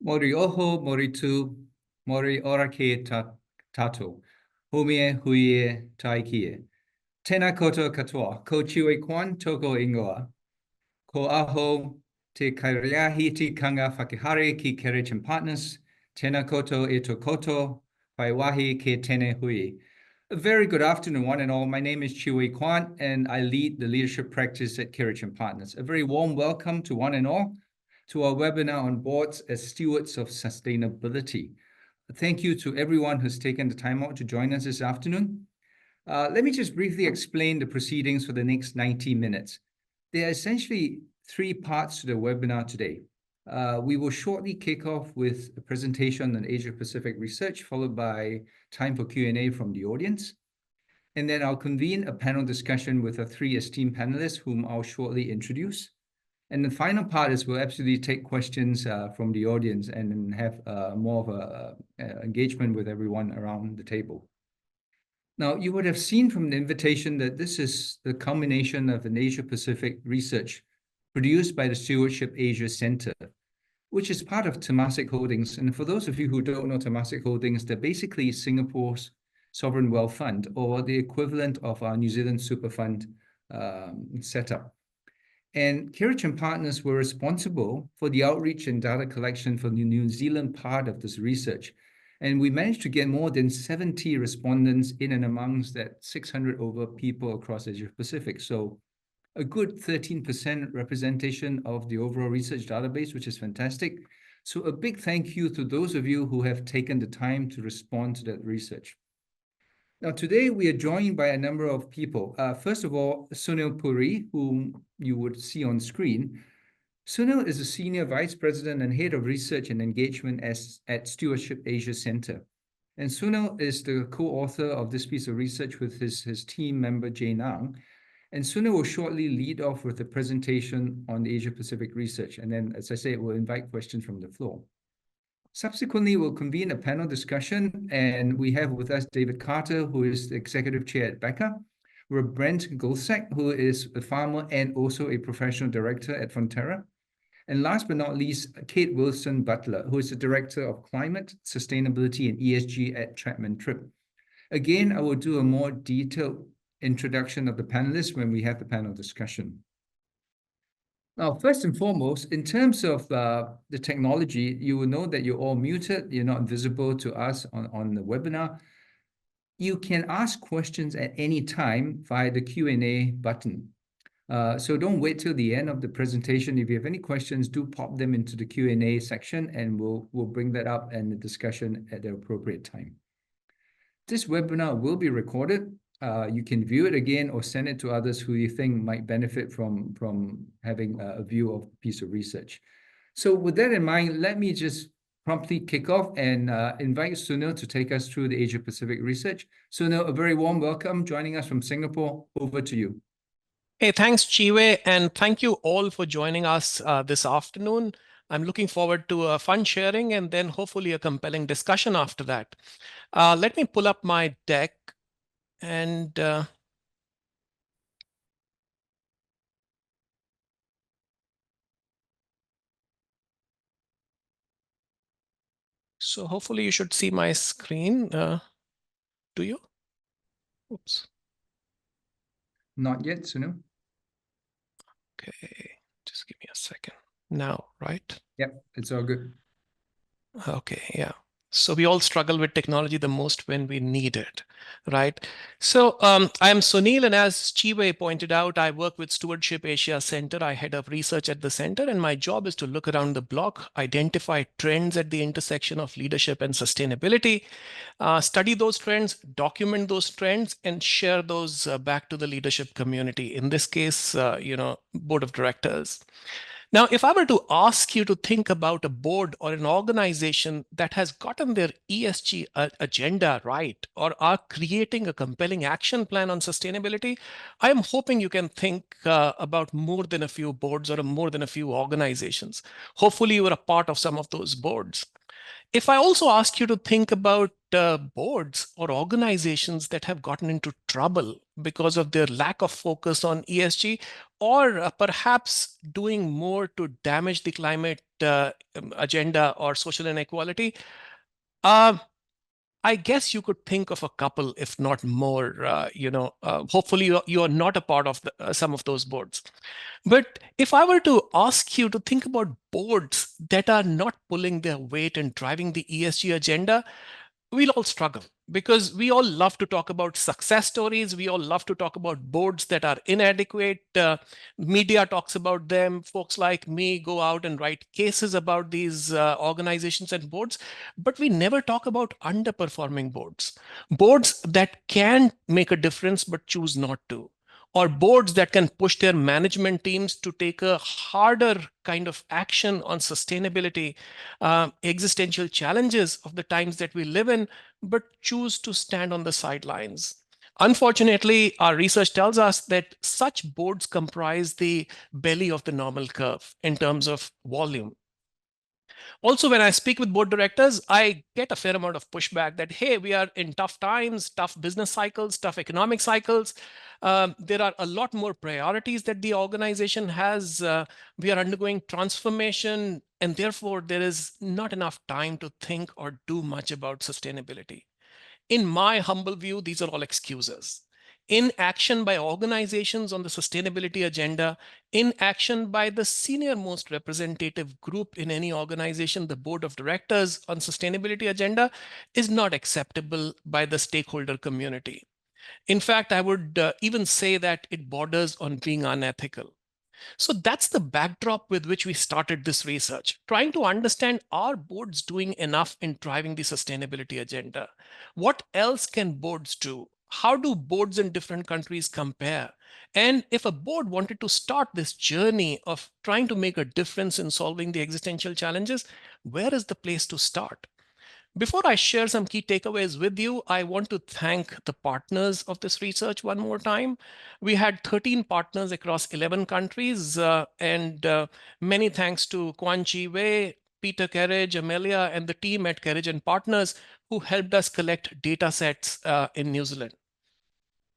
Mori oho, mori tu, mori ora ke tato. Humie huie taikie. Tena koto katoa, ko chiwe kwan toko ingoa. Ko aho te kairiahi ti kanga whakihare ki Kerich and Partners. Tena koto e to koto, waiwahi ke tene hui. A very good afternoon, one and all. My name is Chiwe Kwan, and I lead the leadership practice at Kerich and Partners. A very warm welcome to one and all to our webinar on boards as stewards of sustainability. Thank you to everyone who's taken the time out to join us this afternoon. Let me just briefly explain the proceedings for the next 90 minutes. There are essentially three parts to the webinar today. We will shortly kick off with a presentation on Asia-Pacific research, followed by time for Q&A from the audience. And then I'll convene a panel discussion with our three esteemed panelists, whom I'll shortly introduce. And the final part is we'll absolutely take questions from the audience and have more of a engagement with everyone around the table. Now, you would have seen from the invitation that this is the culmination of an Asia-Pacific research produced by the Stewardship Asia Center, which is part of Temasek Holdings. And for those of you who don't know Temasek Holdings, they're basically Singapore's sovereign wealth fund, or the equivalent of our New Zealand super fund setup. And Kerich and Partners were responsible for the outreach and data collection for the New Zealand part of this research. And we managed to get more than 70 respondents in and amongst that 600 over people across Asia Pacific. So a good 13% representation of the overall research database, which is fantastic. So a big thank you to those of you who have taken the time to respond to that research. Now, today we are joined by a number of people. First of all, Sunil Puri, whom you would see on screen. Sunil is a Senior Vice President and Head of Research and Engagement at Stewardship Asia Center. And Sunil is the co-author of this piece of research with his team member, Jane Ang. And Sunil will shortly lead off with a presentation on the Asia-Pacific research. And then, as I say, we'll invite questions from the floor. Subsequently, we'll convene a panel discussion, and we have with us David Carter, who is the Executive Chair at Becca. We have Brent Gulsack, who is a farmer and also a professional director at Fonterra. And last but not least, Kate Wilson Butler, who is the Director of Climate, Sustainability, and ESG at Chapman Tripp. Again, I will do a more detailed introduction of the panelists when we have the panel discussion. Now, first and foremost, in terms of the technology, you will know that you're all muted. You're not visible to us on the webinar. You can ask questions at any time via the Q&A button. So don't wait till the end of the presentation. If you have any questions, do pop them into the Q&A section, and we'll bring that up in the discussion at the appropriate time. This webinar will be recorded. You can view it again or send it to others who you think might benefit from having a view of a piece of research. So with that in mind, let me just promptly kick off and invite Sunil to take us through the Asia-Pacific research. Sunil, a very warm welcome joining us from Singapore. Over to you. Hey, thanks, Chiwe, and thank you all for joining us this afternoon. I'm looking forward to a fun sharing and then hopefully a compelling discussion after that. Let me pull up my deck and so hopefully you should see my screen. Do you? Oops. Not yet, Sunil. Okay, just give me a second. Now, right? Yep, it's all good. Okay, yeah. So we all struggle with technology the most when we need it, right? So I am Sunil, and as Chiwe pointed out, I work with Stewardship Asia Center. I head up research at the center, and my job is to look around the block, identify trends at the intersection of leadership and sustainability, study those trends, document those trends, and share those back to the leadership community. In this case, board of directors. Now, if I were to ask you to think about a board or an organization that has gotten their ESG agenda right, or are creating a compelling action plan on sustainability, I am hoping you can think about more than a few boards or more than a few organizations. Hopefully, you are a part of some of those boards. If I also ask you to think about boards or organizations that have gotten into trouble because of their lack of focus on ESG, or perhaps doing more to damage the climate agenda or social inequality? Uh, I guess you could think of a couple, if not more. Hopefully you're not a part of some of those boards. But if I were to ask you to think about boards that are not pulling their weight and driving the ESG agenda, we'll all struggle because we all love to talk about success stories. We all love to talk about boards that are inadequate. Media talks about them. Folks like me go out and write cases about these organizations and boards, but we never talk about underperforming boards, boards that can make a difference but choose not to, or boards that can push their management teams to take a harder kind of action on sustainability, existential challenges of the times that we live in, but choose to stand on the sidelines. Unfortunately, our research tells us that such boards comprise the belly of the normal curve in terms of volume. Also, when I speak with board directors, I get a fair amount of pushback that, hey, we are in tough times, tough business cycles, tough economic cycles. There are a lot more priorities that the organization has. We are undergoing transformation, and therefore there is not enough time to think or do much about sustainability. In my humble view, these are all excuses. Inaction by organizations on the sustainability agenda, inaction by the senior most representative group in any organization, the board of directors on sustainability agenda, is not acceptable by the stakeholder community. In fact, I would even say that it borders on being unethical. So that's the backdrop with which we started this research, trying to understand, are boards doing enough in driving the sustainability agenda? What else can boards do? How do boards in different countries compare? And if a board wanted to start this journey of trying to make a difference in solving the existential challenges, where is the place to start? Before I share some key takeaways with you, I want to thank the partners of this research one more time. We had 13 partners across 11 countries, and many thanks to Quan Chi Wei, Peter Kerridge, Amelia, and the team at Kerridge and Partners who helped us collect data sets in New Zealand.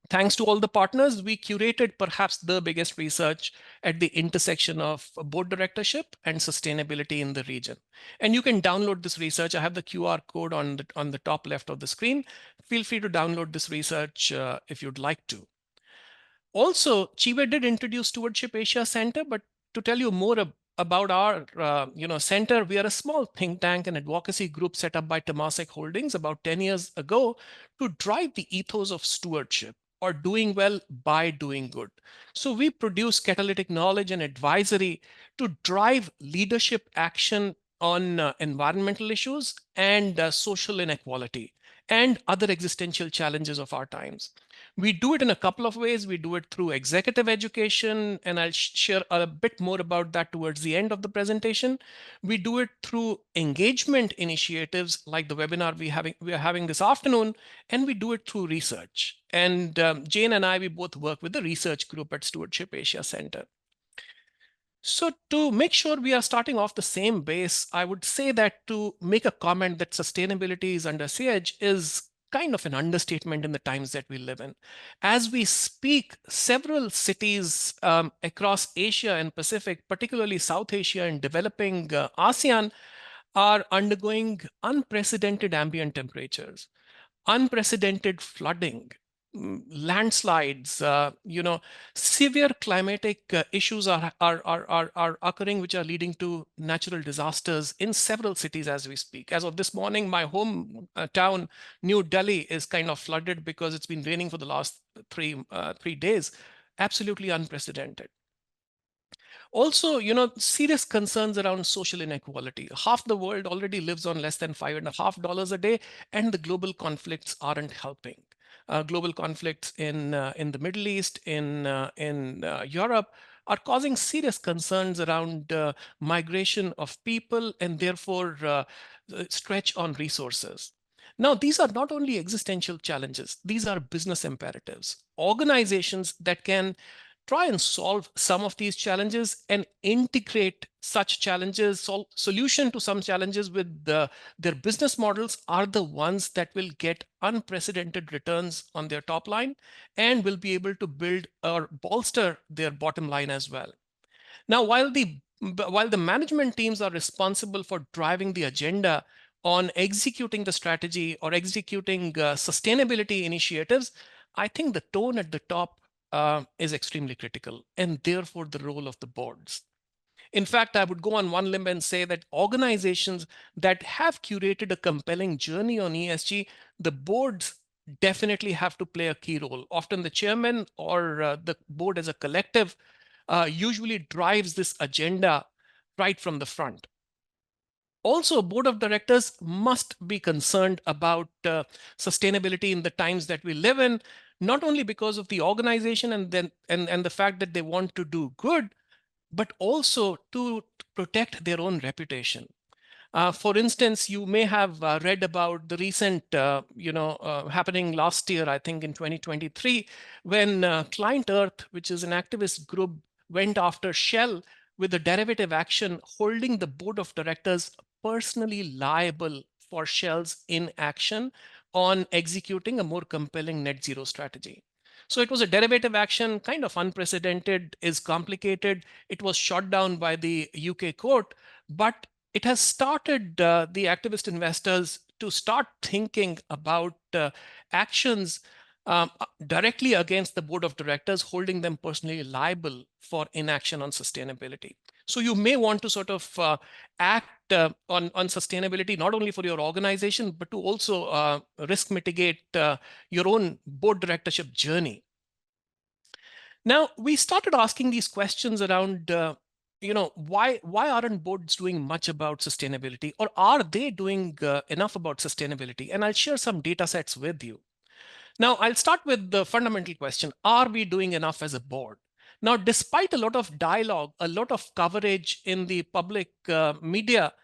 Thanks to all the partners, we curated perhaps the biggest research at the intersection of board directorship and sustainability in the region. And you can download this research. I have the QR code on the top left of the screen. Feel free to download this research if you'd like to. Also, Chiwe did introduce Stewardship Asia Center, but to tell you more about our center, we are a small think tank and advocacy group set up by Temasek Holdings about 10 years ago to drive the ethos of stewardship, or doing well by doing good. So we produce catalytic knowledge and advisory to drive leadership action on environmental issues and social inequality and other existential challenges of our times. We do it in a couple of ways. We do it through executive education, and I'll share a bit more about that towards the end of the presentation. We do it through engagement initiatives like the webinar we are having this afternoon, and we do it through research. And Jane and I, we both work with the research group at Stewardship Asia Center. So to make sure we are starting off the same base, I would say that to make a comment that sustainability is under siege is kind of an understatement in the times that we live in. As we speak, several cities across Asia and Pacific, particularly South Asia and developing ASEAN, are undergoing unprecedented ambient temperatures, unprecedented flooding, landslides, severe climatic issues are occurring, which are leading to natural disasters in several cities as we speak. As of this morning, my home town, New Delhi, is kind of flooded because it's been raining for the last three days. Absolutely unprecedented. Also, serious concerns around social inequality. Half the world already lives on less than $5.50 a day, and the global conflicts aren't helping. Global conflicts in the Middle East, in Europe, are causing serious concerns around migration of people and therefore stretch on resources. Now, these are not only existential challenges, these are business imperatives. Organizations that can try and solve some of these challenges and integrate such challenges, solution to some challenges with their business models are the ones that will get unprecedented returns on their top line and will be able to build or bolster their bottom line as well. Now, while the But while the management teams are responsible for driving the agenda on executing the strategy or executing sustainability initiatives, I think the tone at the top is extremely critical, and therefore the role of the boards. In fact, I would go on one limb and say that organizations that have curated a compelling journey on ESG, the boards definitely have to play a key role. Often the chairman or the board as a collective usually drives this agenda right from the front. Also, board of directors must be concerned about sustainability in the times that we live in, not only because of the organization and the fact that they want to do good, but also to protect their own reputation. For instance, you may have read about the recent, happening last year, I think in 2023, when Client Earth, which is an activist group, went after Shell with a derivative action holding the board of directors personally liable for Shell's inaction on executing a more compelling net zero strategy. So it was a derivative action, kind of unprecedented, is complicated. It was shot down by the UK court, but it has started the activist investors to start thinking about actions directly against the board of directors, holding them personally liable for inaction on sustainability. So you may want to sort of act on sustainability, not only for your organization, but to also risk mitigate your own board directorship journey. Now, we started asking these questions around why aren't boards doing much about sustainability, or are they doing enough about sustainability? And I'll share some data sets with you. Now, I'll start with the fundamental question: are we doing enough as a board? Now, despite a lot of dialogue, a lot of coverage in the public media,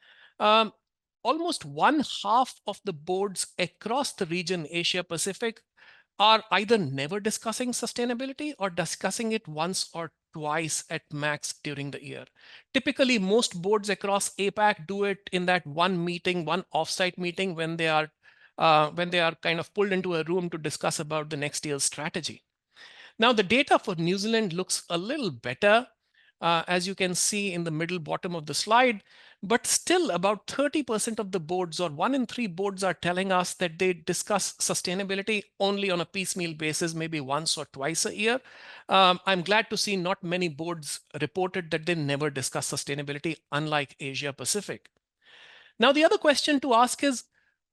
um, almost one half of the boards across the region, Asia Pacific, are either never discussing sustainability or discussing it once or twice at max during the year. Typically, most boards across APAC do it in that one meeting, one offsite meeting when they are kind of pulled into a room to discuss about the next year's strategy. Now, the data for New Zealand looks a little better, as you can see in the middle bottom of the slide, but still about 30% of the boards, or 1 in 3 boards, are telling us that they discuss sustainability only on a piecemeal basis, maybe once or twice a year. I'm glad to see not many boards reported that they never discuss sustainability, unlike Asia Pacific. Now, the other question to ask is,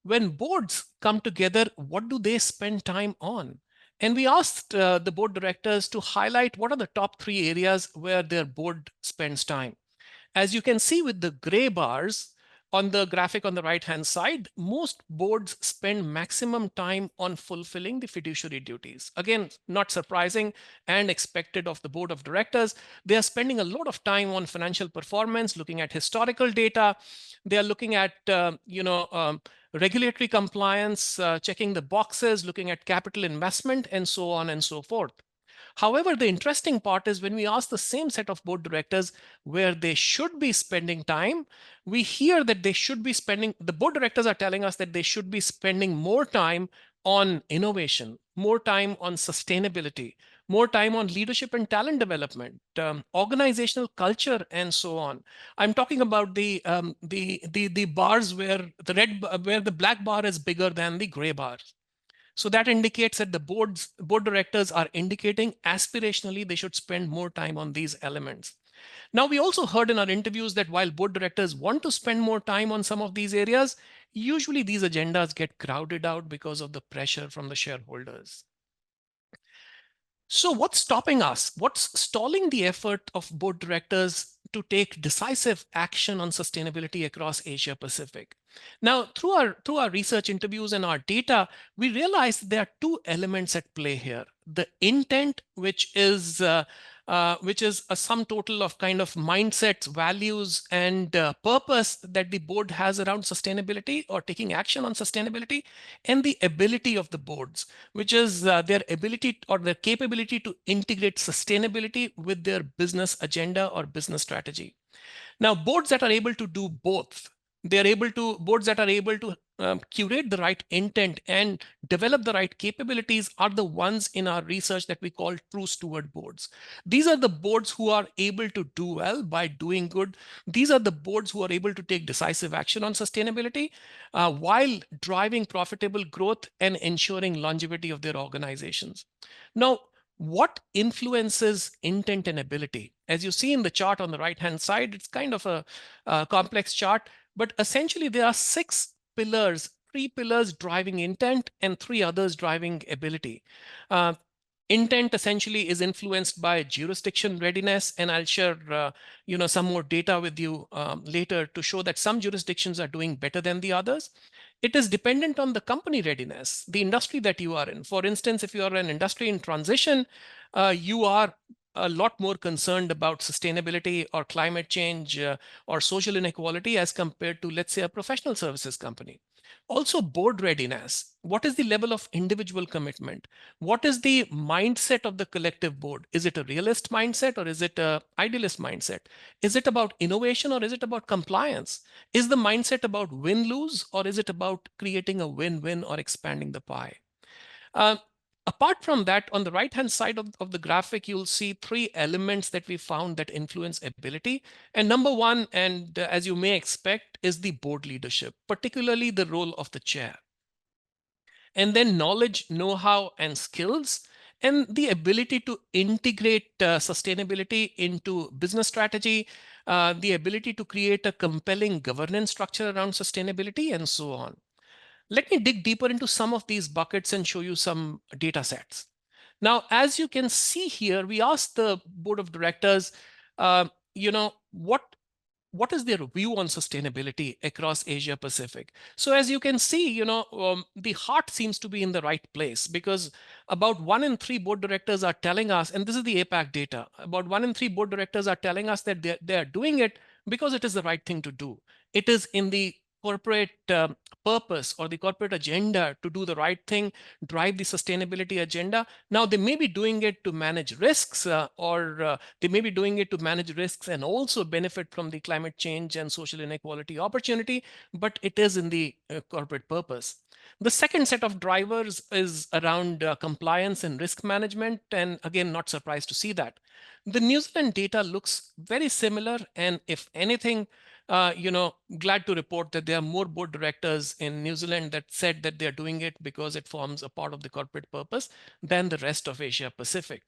when boards come together, what do they spend time on? And we asked the board directors to highlight what are the top 3 areas where their board spends time. As you can see with the gray bars on the graphic on the right-hand side, most boards spend maximum time on fulfilling the fiduciary duties. Again, not surprising and expected of the board of directors. They are spending a lot of time on financial performance, looking at historical data. They are looking at, regulatory compliance, checking the boxes, looking at capital investment, and so on and so forth. However, the interesting part is when we ask the same set of board directors where they should be spending time, we hear that the board directors are telling us that they should be spending more time on innovation, more time on sustainability, more time on leadership and talent development, organizational culture, and so on. I'm talking about the bars where the black bar is bigger than the gray bar. So that indicates that the board directors are indicating aspirationally they should spend more time on these elements. Now, we also heard in our interviews that while board directors want to spend more time on some of these areas, usually these agendas get crowded out because of the pressure from the shareholders. So what's stopping us? What's stalling the effort of board directors to take decisive action on sustainability across Asia Pacific? Now, through our research interviews and our data, we realized there are 2 elements at play here. The intent, which is a sum total of kind of mindsets, values, and purpose that the board has around sustainability or taking action on sustainability, and the ability of the boards, which is their ability or their capability to integrate sustainability with their business agenda or business strategy. Now, boards that are able to do both, boards that are able to curate the right intent and develop the right capabilities are the ones in our research that we call true steward boards. These are the boards who are able to do well by doing good. These are the boards who are able to take decisive action on sustainability while driving profitable growth and ensuring longevity of their organizations. Now, what influences intent and ability? As you see in the chart on the right hand side, it's kind of a complex chart, but essentially there are six pillars, three pillars driving intent and three others driving ability. Uh, Intent essentially is influenced by jurisdiction readiness, and I'll share some more data with you later to show that some jurisdictions are doing better than the others. It is dependent on the company readiness, the industry that you are in. For instance, if you are an industry in transition, you are a lot more concerned about sustainability or climate change or social inequality as compared to, let's say, a professional services company. Also, board readiness. What is the level of individual commitment? What is the mindset of the collective board? Is it a realist mindset or is it a idealist mindset? Is it about innovation or is it about compliance? Is the mindset about win-lose or is it about creating a win-win or expanding the pie? Uh, Apart from that, on the right-hand side of the graphic, you'll see three elements that we found that influence ability. And number one, and as you may expect, is the board leadership, particularly the role of the chair. And then knowledge, know-how, and skills, and the ability to integrate sustainability into business strategy, the ability to create a compelling governance structure around sustainability, and so on. Let me dig deeper into some of these buckets and show you some data sets. Now, as you can see here, we asked the board of directors, uh, what is their view on sustainability across Asia Pacific? So as you can see, the heart seems to be in the right place because about 1 in 3 board directors are telling us, and this is the APAC data, about 1 in 3 board directors are telling us that they're doing it because it is the right thing to do. It is in the corporate purpose or the corporate agenda to do the right thing, drive the sustainability agenda. Now, they may be doing it to manage risks or they may be doing it to manage risks and also benefit from the climate change and social inequality opportunity, but it is in the corporate purpose. The second set of drivers is around compliance and risk management. And again, not surprised to see that. The New Zealand data looks very similar. And if anything, glad to report that there are more board directors in New Zealand that said that they're doing it because it forms a part of the corporate purpose than the rest of Asia Pacific.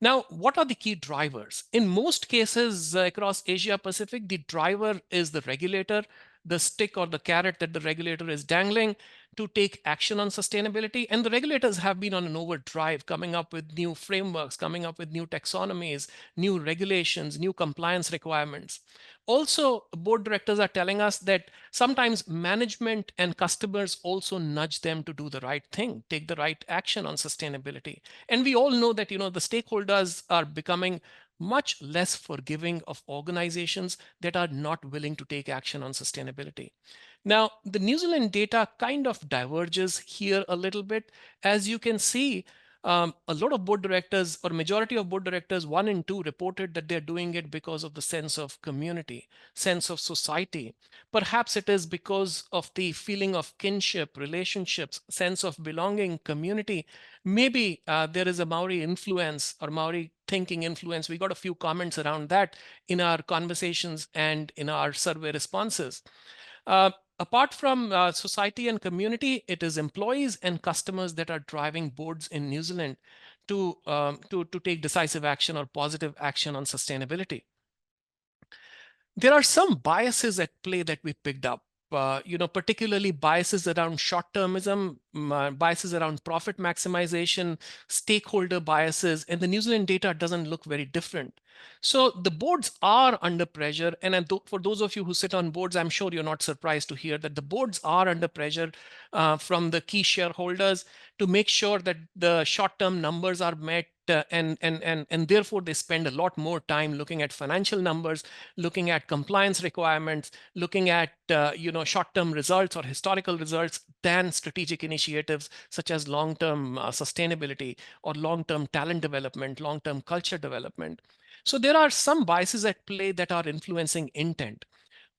Now, what are the key drivers? In most cases across Asia Pacific, the driver is the regulator, the stick or the carrot that the regulator is dangling to take action on sustainability. And the regulators have been on an overdrive, coming up with new frameworks, coming up with new taxonomies, new regulations, new compliance requirements. Also, board directors are telling us that sometimes management and customers also nudge them to do the right thing, take the right action on sustainability. And we all know that, the stakeholders are becoming much less forgiving of organizations that are not willing to take action on sustainability. Now, the New Zealand data kind of diverges here a little bit. As you can see, a lot of board directors or majority of board directors, 1 in 2 reported that they're doing it because of the sense of community, sense of society. Perhaps it is because of the feeling of kinship, relationships, sense of belonging, community. Maybe there is a Maori influence or Maori thinking influence. We got a few comments around that in our conversations and in our survey responses. Uh, Apart from society and community, it is employees and customers that are driving boards in New Zealand to take decisive action or positive action on sustainability. There are some biases at play that we picked up. Particularly biases around short-termism, biases around profit maximization, stakeholder biases, and the New Zealand data doesn't look very different. So the boards are under pressure, and for those of you who sit on boards, I'm sure you're not surprised to hear that the boards are under pressure from the key shareholders to make sure that the short-term numbers are met, and therefore they spend a lot more time looking at financial numbers, looking at compliance requirements, looking at short-term results or historical results than strategic initiatives such as long-term sustainability or long-term talent development, long-term culture development. So there are some biases at play that are influencing intent.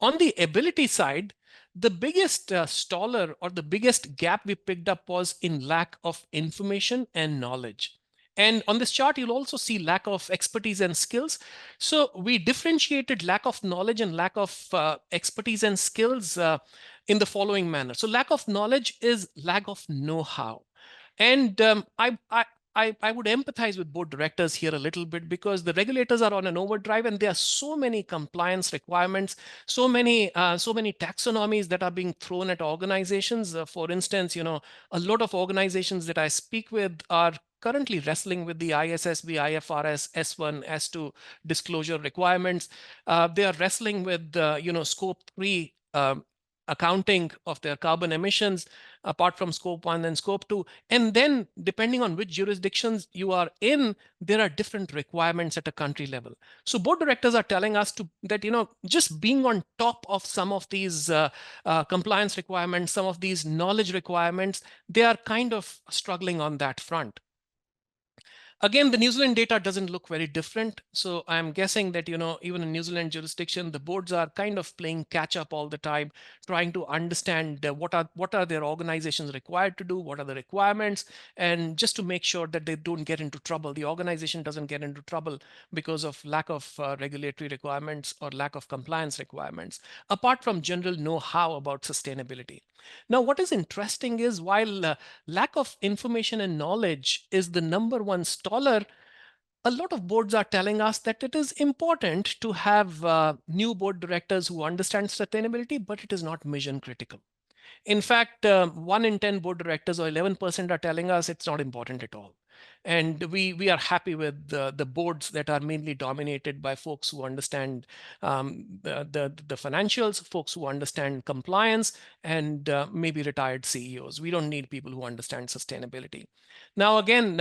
On the ability side, The biggest staller or the biggest gap we picked up was in lack of information and knowledge. And on this chart, you'll also see lack of expertise and skills. So we differentiated lack of knowledge and lack of expertise and skills in the following manner. So lack of knowledge is lack of know-how. And I would empathize with board directors here a little bit, because the regulators are on an overdrive and there are so many compliance requirements, so many taxonomies that are being thrown at organizations. For instance, a lot of organizations that I speak with are currently wrestling with the ISSB, IFRS, S1, S2 disclosure requirements. They are wrestling with, scope 3 accounting of their carbon emissions, apart from scope 1 and scope 2. And then depending on which jurisdictions you are in, there are different requirements at a country level. So board directors are telling us that just being on top of some of these compliance requirements, some of these knowledge requirements, they are kind of struggling on that front. Again, the New Zealand data doesn't look very different. So I'm guessing that, even in New Zealand jurisdiction, the boards are kind of playing catch up all the time, trying to understand what are their organizations required to do, what are the requirements, and just to make sure that they don't get into trouble. The organization doesn't get into trouble because of lack of regulatory requirements or lack of compliance requirements, apart from general know-how about sustainability. Now, what is interesting is, while lack of information and knowledge is the number one staller, a lot of boards are telling us that it is important to have new board directors who understand sustainability, but it is not mission critical. In fact, 1 in 10 board directors, or 11%, are telling us it's not important at all. And we are happy with the boards that are mainly dominated by folks who understand the financials, folks who understand compliance, and maybe retired CEOs. We don't need people who understand sustainability. Now, again,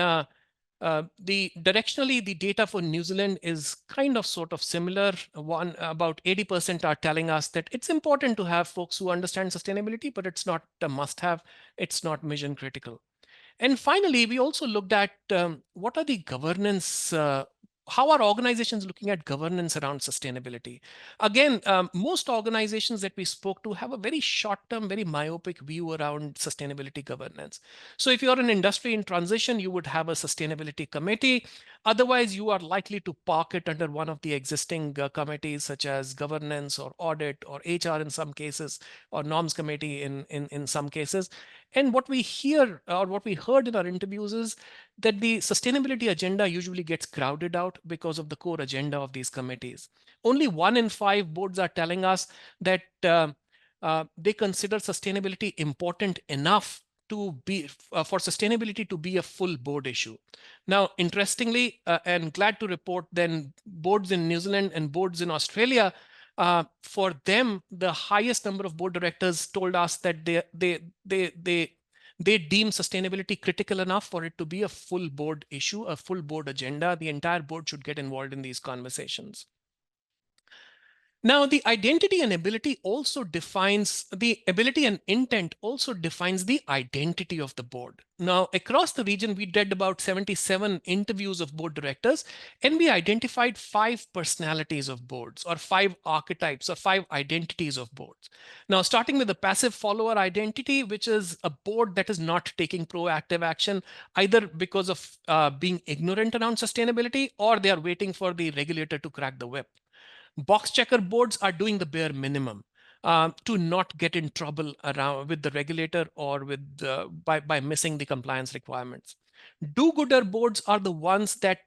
directionally, the data for New Zealand is kind of sort of similar. About 80% are telling us that it's important to have folks who understand sustainability, but it's not a must-have. It's not mission critical. And finally, we also looked at what are the governance, how are organizations looking at governance around sustainability? Again, most organizations that we spoke to have a very short-term, very myopic view around sustainability governance. So if you're an industry in transition, you would have a sustainability committee. Otherwise, you are likely to park it under one of the existing committees, such as governance or audit or HR in some cases, or norms committee in some cases. And what we hear, or what we heard in our interviews, is that the sustainability agenda usually gets crowded out because of the core agenda of these committees. Only 1 in 5 boards are telling us that they consider sustainability important enough to be for sustainability to be a full board issue. Now, interestingly, and glad to report, then boards in New Zealand and boards in Australia, for them, the highest number of board directors told us that they deem sustainability critical enough for it to be a full board issue, a full board agenda. The entire board should get involved in these conversations. Now, the identity and ability also defines the ability and intent also defines the identity of the board. Now, across the region, we did about 77 interviews of board directors, and we identified 5 personalities of boards, or 5 archetypes, or 5 identities of boards. Now, starting with the passive follower identity, which is a board that is not taking proactive action, either because of being ignorant around sustainability, or they are waiting for the regulator to crack the whip. Box checker boards are doing the bare minimum to not get in trouble around with the regulator or with by missing the compliance requirements. Do-gooder boards are the ones that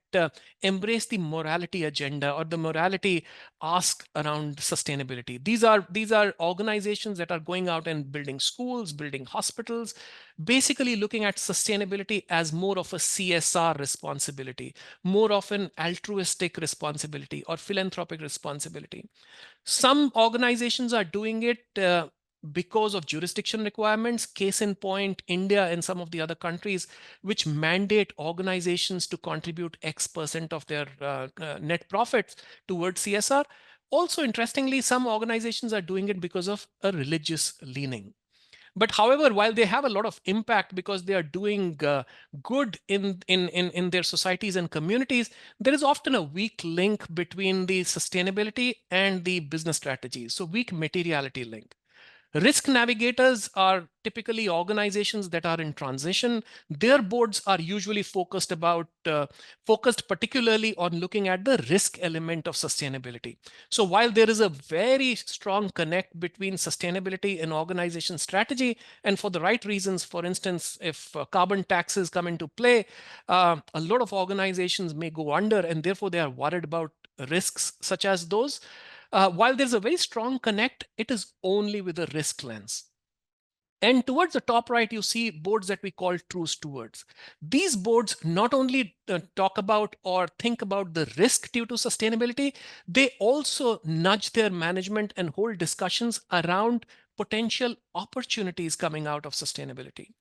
embrace the morality agenda or the morality ask around sustainability. These are organizations that are going out and building schools, building hospitals, basically looking at sustainability as more of a CSR responsibility, more of an altruistic responsibility or philanthropic responsibility. Some organizations are doing it because of jurisdiction requirements. Case in point, India and some of the other countries, which mandate organizations to contribute X% of their net profits towards CSR. Also, interestingly, some organizations are doing it because of a religious leaning. But however, while they have a lot of impact because they are doing good in their societies and communities, there is often a weak link between the sustainability and the business strategies. So weak materiality link. Risk navigators are typically organizations that are in transition. Their boards are usually focused particularly on looking at the risk element of sustainability. So while there is a very strong connect between sustainability and organization strategy, and for the right reasons, for instance, if carbon taxes come into play, a lot of organizations may go under, and therefore they are worried about risks such as those. While there's a very strong connect, it is only with a risk lens. And towards the top right, you see boards that we call true stewards. These boards not only talk about or think about the risk due to sustainability, they also nudge their management and hold discussions around potential opportunities coming out of sustainability.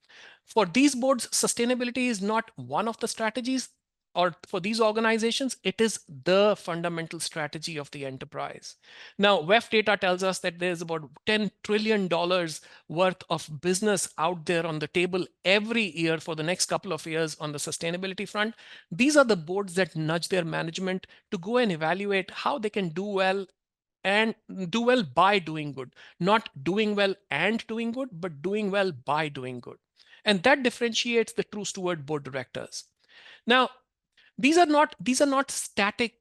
For these boards, sustainability is not one of the strategies, or for these organizations, it is the fundamental strategy of the enterprise. Now, WEF data tells us that there's about $10 trillion worth of business out there on the table every year for the next couple of years on the sustainability front. These are the boards that nudge their management to go and evaluate how they can do well and do well by doing good, not doing well and doing good, but doing well by doing good. And that differentiates the true steward board directors. Now, these are not static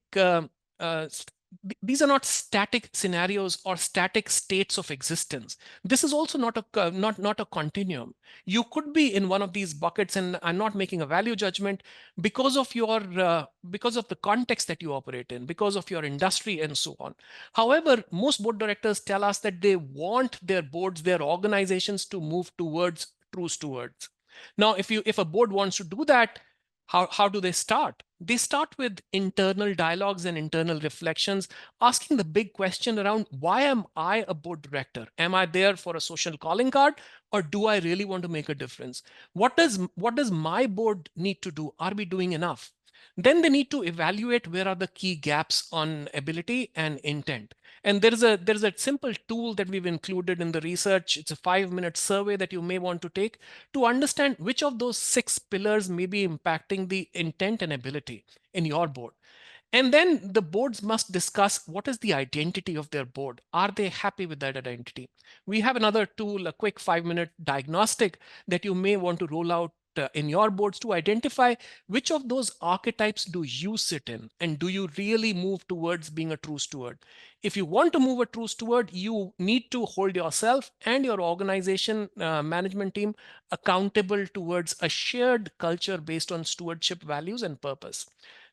these are not static scenarios or static states of existence. This is also not a continuum. You could be in one of these buckets, and I'm not making a value judgment because of the context that you operate in, because of your industry and so on. However, most board directors tell us that they want their boards, their organizations to move towards true stewards. Now, if a board wants to do that, how do they start? They start with internal dialogues and internal reflections, asking the big question around, why am I a board director? Am I there for a social calling card, or do I really want to make a difference? What does my board need to do? Are we doing enough? Then they need to evaluate where are the key gaps on ability and intent. And there's a simple tool that we've included in the research. It's a 5-minute survey that you may want to take to understand which of those 6 pillars may be impacting the intent and ability in your board. And then the boards must discuss what is the identity of their board. Are they happy with that identity? We have another tool, a quick 5-minute diagnostic that you may want to roll out in your boards to identify which of those archetypes do you sit in, and do you really move towards being a true steward? If you want to move a true steward, you need to hold yourself and your organization management team accountable towards a shared culture based on stewardship values and purpose.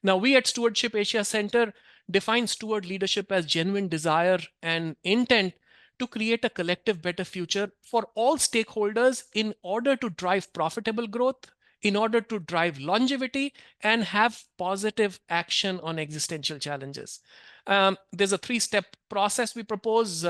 Now, we at Stewardship Asia Center define steward leadership as genuine desire and intent to create a collective better future for all stakeholders in order to drive profitable growth, in order to drive longevity, and have positive action on existential challenges. There's a 3-step process we propose.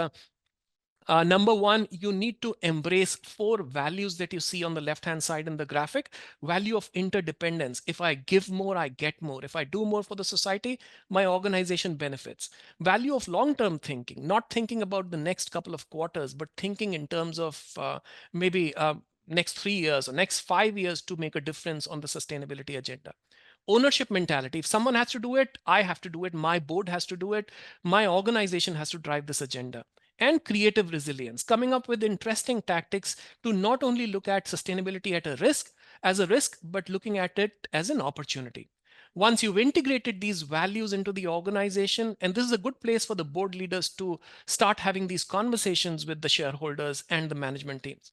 Number one, you need to embrace 4 values that you see on the left-hand side in the graphic. Value of interdependence. If I give more, I get more. If I do more for the society, my organization benefits. Value of long-term thinking, not thinking about the next couple of quarters, but thinking in terms of maybe next 3 years or next 5 years to make a difference on the sustainability agenda. Ownership mentality. If someone has to do it, I have to do it. My board has to do it. My organization has to drive this agenda. And creative resilience, coming up with interesting tactics to not only look at sustainability as a risk, but looking at it as an opportunity. Once you've integrated these values into the organization, and this is a good place for the board leaders to start having these conversations with the shareholders and the management teams.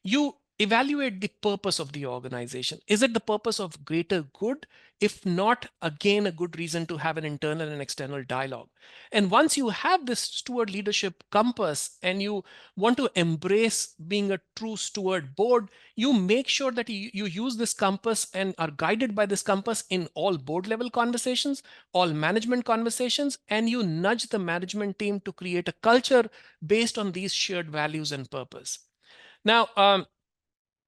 You evaluate the purpose of the organization. Is it the purpose of greater good? If not, again, a good reason to have an internal and external dialogue. And once you have this steward leadership compass and you want to embrace being a true steward board, you make sure that you use this compass and are guided by this compass in all board level conversations, all management conversations, and you nudge the management team to create a culture based on these shared values and purpose. Now,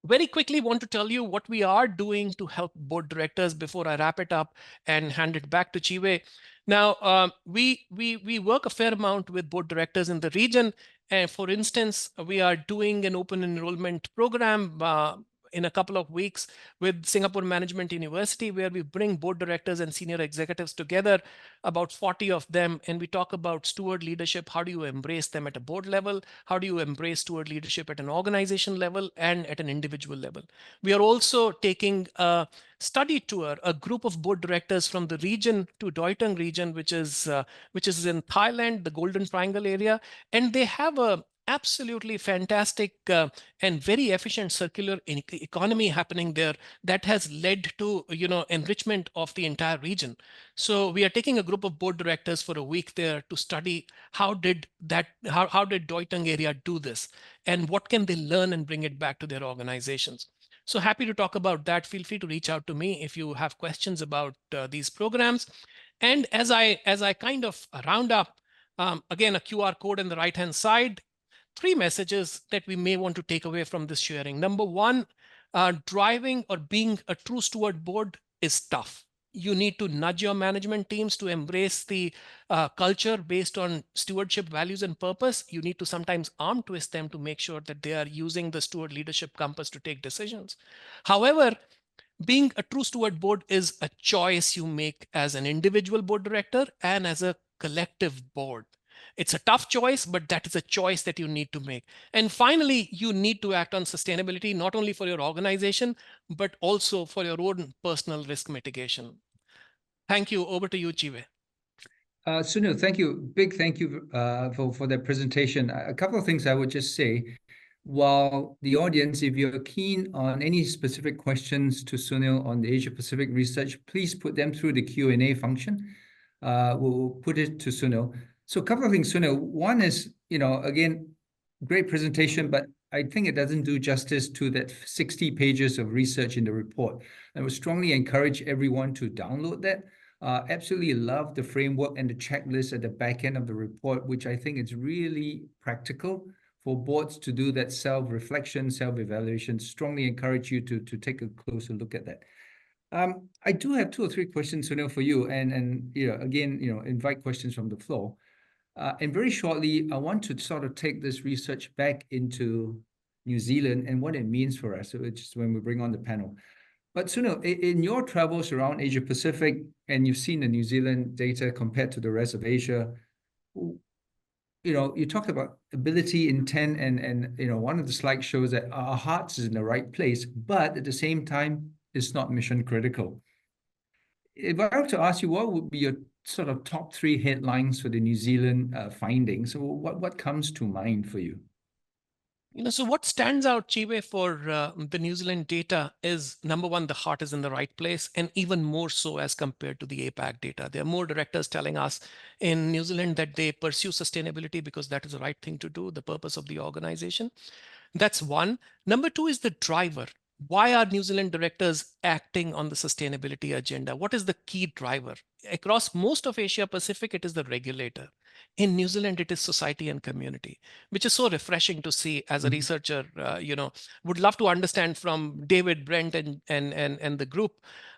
very quickly want to tell you what we are doing to help board directors before I wrap it up and hand it back to Chiwe. Now, we work a fair amount with board directors in the region. And for instance, we are doing an open enrollment program in a couple of weeks with Singapore Management University, where we bring board directors and senior executives together, about 40 of them, and we talk about steward leadership. How do you embrace them at a board level? How do you embrace steward leadership at an organization level and at an individual level? We are also taking a study tour, a group of board directors from the region to Doiteng region, which is in Thailand, the Golden Triangle area, and they have a absolutely fantastic and very efficient circular economy happening there that has led to enrichment of the entire region. So we are taking a group of board directors for a week there to study how did Doiteng area do this, and what can they learn and bring it back to their organizations. So happy to talk about that. Feel free to reach out to me if you have questions about these programs. And as I kind of round up, again, a QR code on the right hand side, 3 messages that we may want to take away from this sharing. Number one, driving or being a true steward board is tough. You need to nudge your management teams to embrace the culture based on stewardship values and purpose. You need to sometimes arm twist them to make sure that they are using the steward leadership compass to take decisions. However, being a true steward board is a choice you make as an individual board director and as a collective board. It's a tough choice, but that is a choice that you need to make. And finally, you need to act on sustainability, not only for your organization, but also for your own personal risk mitigation. Thank you. Over to you, Chive. Sunil, thank you. Big thank you for that presentation. A couple of things I would just say. While the audience, if you're keen on any specific questions to Sunil on the Asia Pacific research, please put them through the Q&A function. We'll put it to Sunil. So a couple of things, Sunil. One is, again, great presentation, but I think it doesn't do justice to that 60 pages of research in the report. I would strongly encourage everyone to download that. Absolutely love the framework and the checklist at the back end of the report, which I think is really practical for boards to do that self-reflection, self-evaluation. Strongly encourage you to take a closer look at that. I do have 2 or 3 questions, Sunil, for you, and again, invite questions from the floor. And very shortly, I want to sort of take this research back into New Zealand and what it means for us, which is when we bring on the panel. But Sunil, in your travels around Asia Pacific, and you've seen the New Zealand data compared to the rest of Asia, you talked about ability, intent, and one of the slides shows that our hearts is in the right place, but at the same time, it's not mission critical. If I were to ask you, what would be your sort of top 3 headlines for the New Zealand findings? So what comes to mind for you? So what stands out, Chiwe, for the New Zealand data is, number one, the heart is in the right place, and even more so as compared to the APAC data. There are more directors telling us in New Zealand that they pursue sustainability because that is the right thing to do, the purpose of the organization. That's one. Number 2 is the driver. Why are New Zealand directors acting on the sustainability agenda? What is the key driver? Across most of Asia Pacific, it is the regulator. In New Zealand, it is society and community, which is so refreshing to see as a researcher. Would love to understand from David, Brent, and the group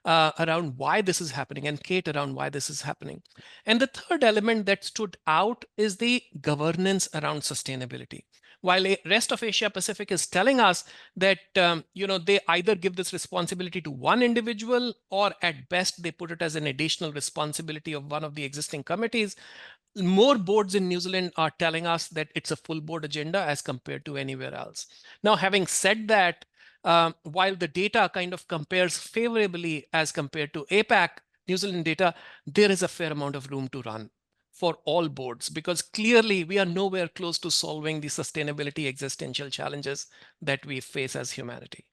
around why this is happening, and Kate around why this is happening. And the third element that stood out is the governance around sustainability. While the rest of Asia Pacific is telling us that they either give this responsibility to one individual, or at best they put it as an additional responsibility of one of the existing committees, more boards in New Zealand are telling us that it's a full board agenda as compared to anywhere else. Now, having said that, while the data kind of compares favorably as compared to APAC, New Zealand data, there is a fair amount of room to run for all boards, because clearly we are nowhere close to solving the sustainability existential challenges that we face as humanity.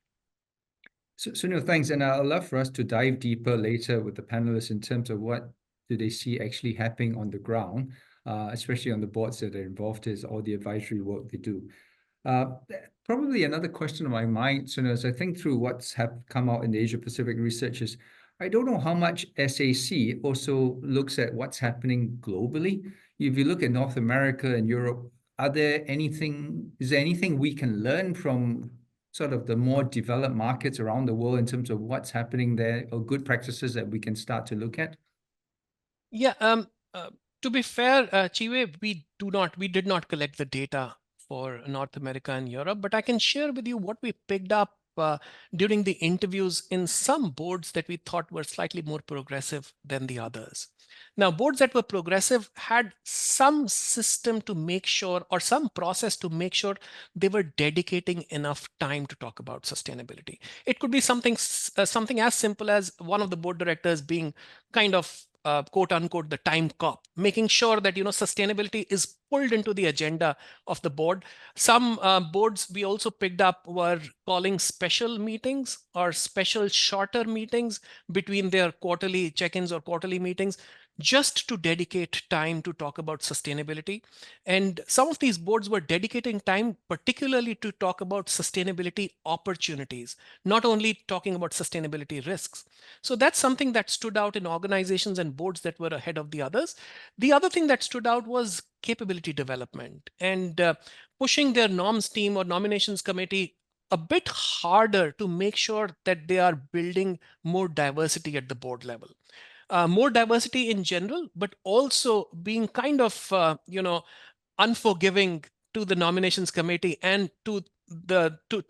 So, Sunil, thanks. And I'd love for us to dive deeper later with the panelists in terms of what do they see actually happening on the ground, especially on the boards that are involved, is all the advisory work they do. Probably another question on my mind, Sunil, as I think through what's come out in the Asia Pacific research is, I don't know how much SAC also looks at what's happening globally. If you look at North America and Europe, is there anything we can learn from sort of the more developed markets around the world in terms of what's happening there, or good practices that we can start to look at? Yeah, to be fair, Chiwe, we did not collect the data for North America and Europe, but I can share with you what we picked up during the interviews in some boards that we thought were slightly more progressive than the others. Now, boards that were progressive had some system to make sure, or some process to make sure they were dedicating enough time to talk about sustainability. It could be something as simple as one of the board directors being kind of quote unquote the time cop, making sure that sustainability is pulled into the agenda of the board. Some boards we also picked up were calling special meetings or special shorter meetings between their quarterly check-ins or quarterly meetings, just to dedicate time to talk about sustainability. And some of these boards were dedicating time particularly to talk about sustainability opportunities, not only talking about sustainability risks. So that's something that stood out in organizations and boards that were ahead of the others. The other thing that stood out was capability development and pushing their norms team or nominations committee a bit harder to make sure that they are building more diversity at the board level. More diversity in general, but also being kind of, unforgiving to the nominations committee and to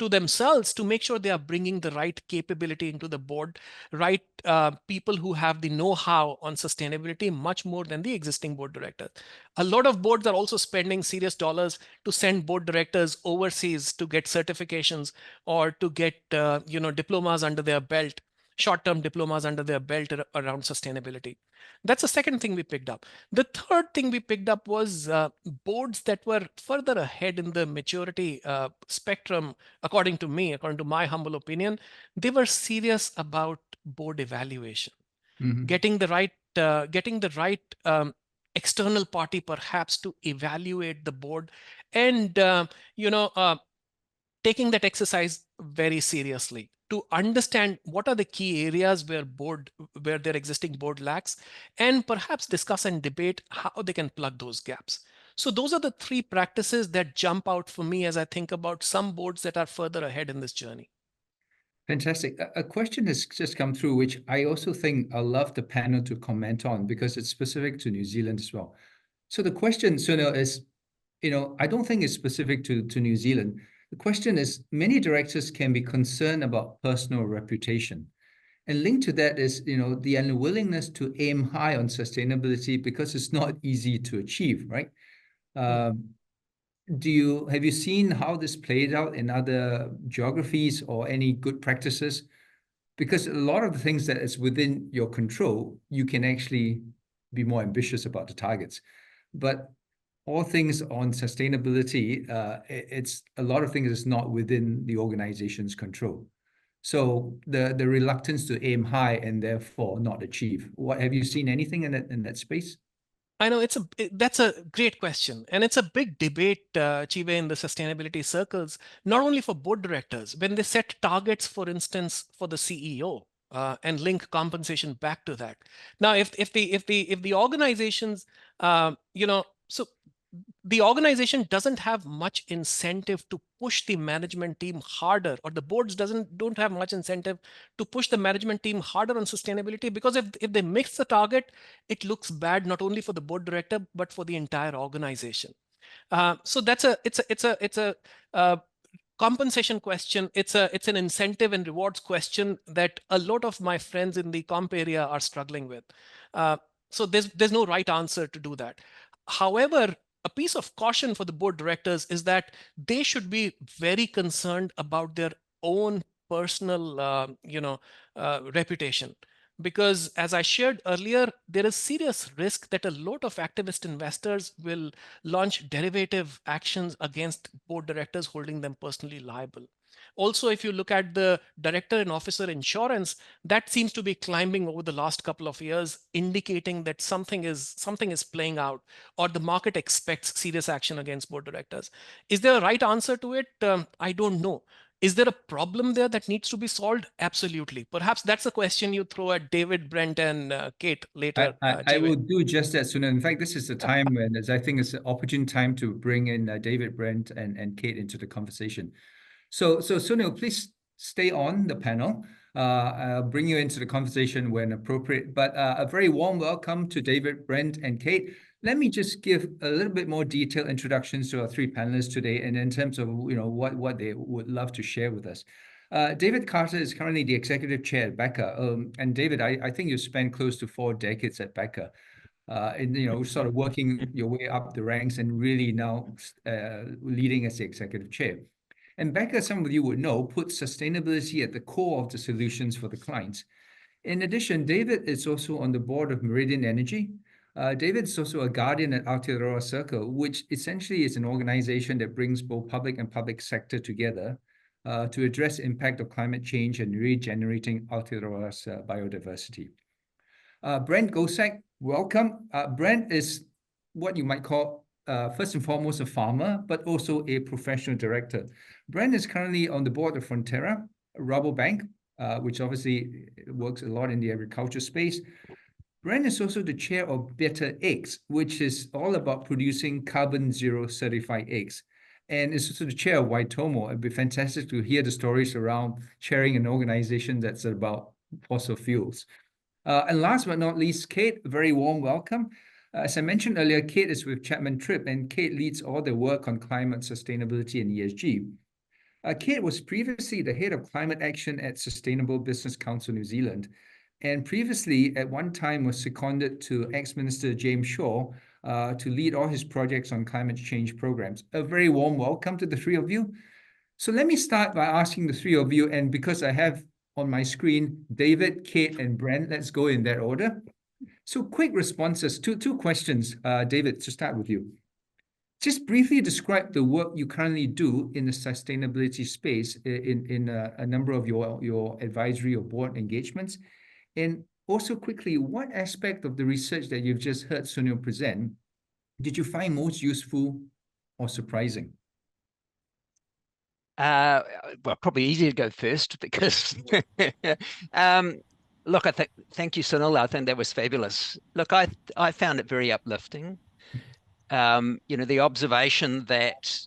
themselves, to make sure they are bringing the right capability into the board, right people who have the know-how on sustainability much more than the existing board directors. A lot of boards are also spending serious dollars to send board directors overseas to get certifications or to get diplomas under their belt, short-term diplomas under their belt around sustainability. That's the second thing we picked up. The third thing we picked up was boards that were further ahead in the maturity spectrum, according to me, according to my humble opinion. They were serious about board evaluation, getting the right external party perhaps to evaluate the board, and taking that exercise very seriously to understand what are the key areas where their existing board lacks, and perhaps discuss and debate how they can plug those gaps. So those are the three practices that jump out for me as I think about some boards that are further ahead in this journey. Fantastic. A question has just come through, which I also think I'll love the panel to comment on because it's specific to New Zealand as well. So the question, Sunil, is, I don't think it's specific to New Zealand. The question is, many directors can be concerned about personal reputation. And linked to that is, the unwillingness to aim high on sustainability because it's not easy to achieve, right? Have you seen how this played out in other geographies or any good practices? Because a lot of the things that is within your control, you can actually be more ambitious about the targets. But all things on sustainability, it's a lot of things is not within the organization's control. So the reluctance to aim high and therefore not achieve. What have you seen anything in that space? I know that's a great question, and it's a big debate, Chive, in the sustainability circles. Not only for board directors, when they set targets, for instance, for the CEO, and link compensation back to that. Now, if the organizations, so the organization doesn't have much incentive to push the management team harder, or the boards don't have much incentive to push the management team harder on sustainability, because if they miss the target, it looks bad not only for the board director but for the entire organization. So it's a compensation question. It's an incentive and rewards question that a lot of my friends in the comp area are struggling with. So there's no right answer to do that. However, a piece of caution for the board directors is that they should be very concerned about their own personal reputation, because as I shared earlier, there is serious risk that a lot of activist investors will launch derivative actions against board directors, holding them personally liable. Also, if you look at the director and officer insurance, that seems to be climbing over the last couple of years, indicating that something is playing out, or the market expects serious action against board directors. Is there a right answer to it? I don't know. Is there a problem there that needs to be solved? Absolutely. Perhaps that's a question you throw at David, Brent, and Kate later. I will do just that sooner. In fact, this is the time when I think it's an opportune time to bring in David, Brent, and Kate into the conversation. So Sunil, please stay on the panel. I'll bring you into the conversation when appropriate. But a very warm welcome to David, Brent, and Kate. Let me just give a little bit more detailed introductions to our three panelists today, and in terms of what they would love to share with us. David Carter is currently the executive chair at Becca. And David, I think you spent close to 4 decades at Becca, and sort of working your way up the ranks and really now leading as the executive chair. And Becca, some of you would know, puts sustainability at the core of the solutions for the clients. In addition, David is also on the board of Meridian Energy. David is also a guardian at Aotearoa Circle, which essentially is an organization that brings both public and public sector together to address the impact of climate change and regenerating Aotearoa's biodiversity. Brent Gosak, welcome. Brent is what you might call, first and foremost, a farmer, but also a professional director. Brent is currently on the board of Frontera, Rabobank, which obviously works a lot in the agriculture space. Brent is also the chair of Better Eggs, which is all about producing carbon zero certified eggs. And is also the chair of Waitomo. It'd be fantastic to hear the stories around chairing an organization that's about fossil fuels. And last but not least, Kate, a very warm welcome. As I mentioned earlier, Kate is with Chapman Tripp, and Kate leads all the work on climate sustainability and ESG. Kate was previously the head of climate action at Sustainable Business Council New Zealand, and previously at one time was seconded to ex-Minister James Shaw to lead all his projects on climate change programs. A very warm welcome to the three of you. So let me start by asking the three of you, and because I have on my screen David, Kate, and Brent, let's go in that order. So quick responses, two questions. David, to start with you. Just briefly describe the work you currently do in the sustainability space in a number of your advisory or board engagements. And also quickly, what aspect of the research that you've just heard Sunil present did you find most useful or surprising? Well, probably easier to go first because, look, thank you, Sunil. I think that was fabulous. Look, I found it very uplifting. The observation that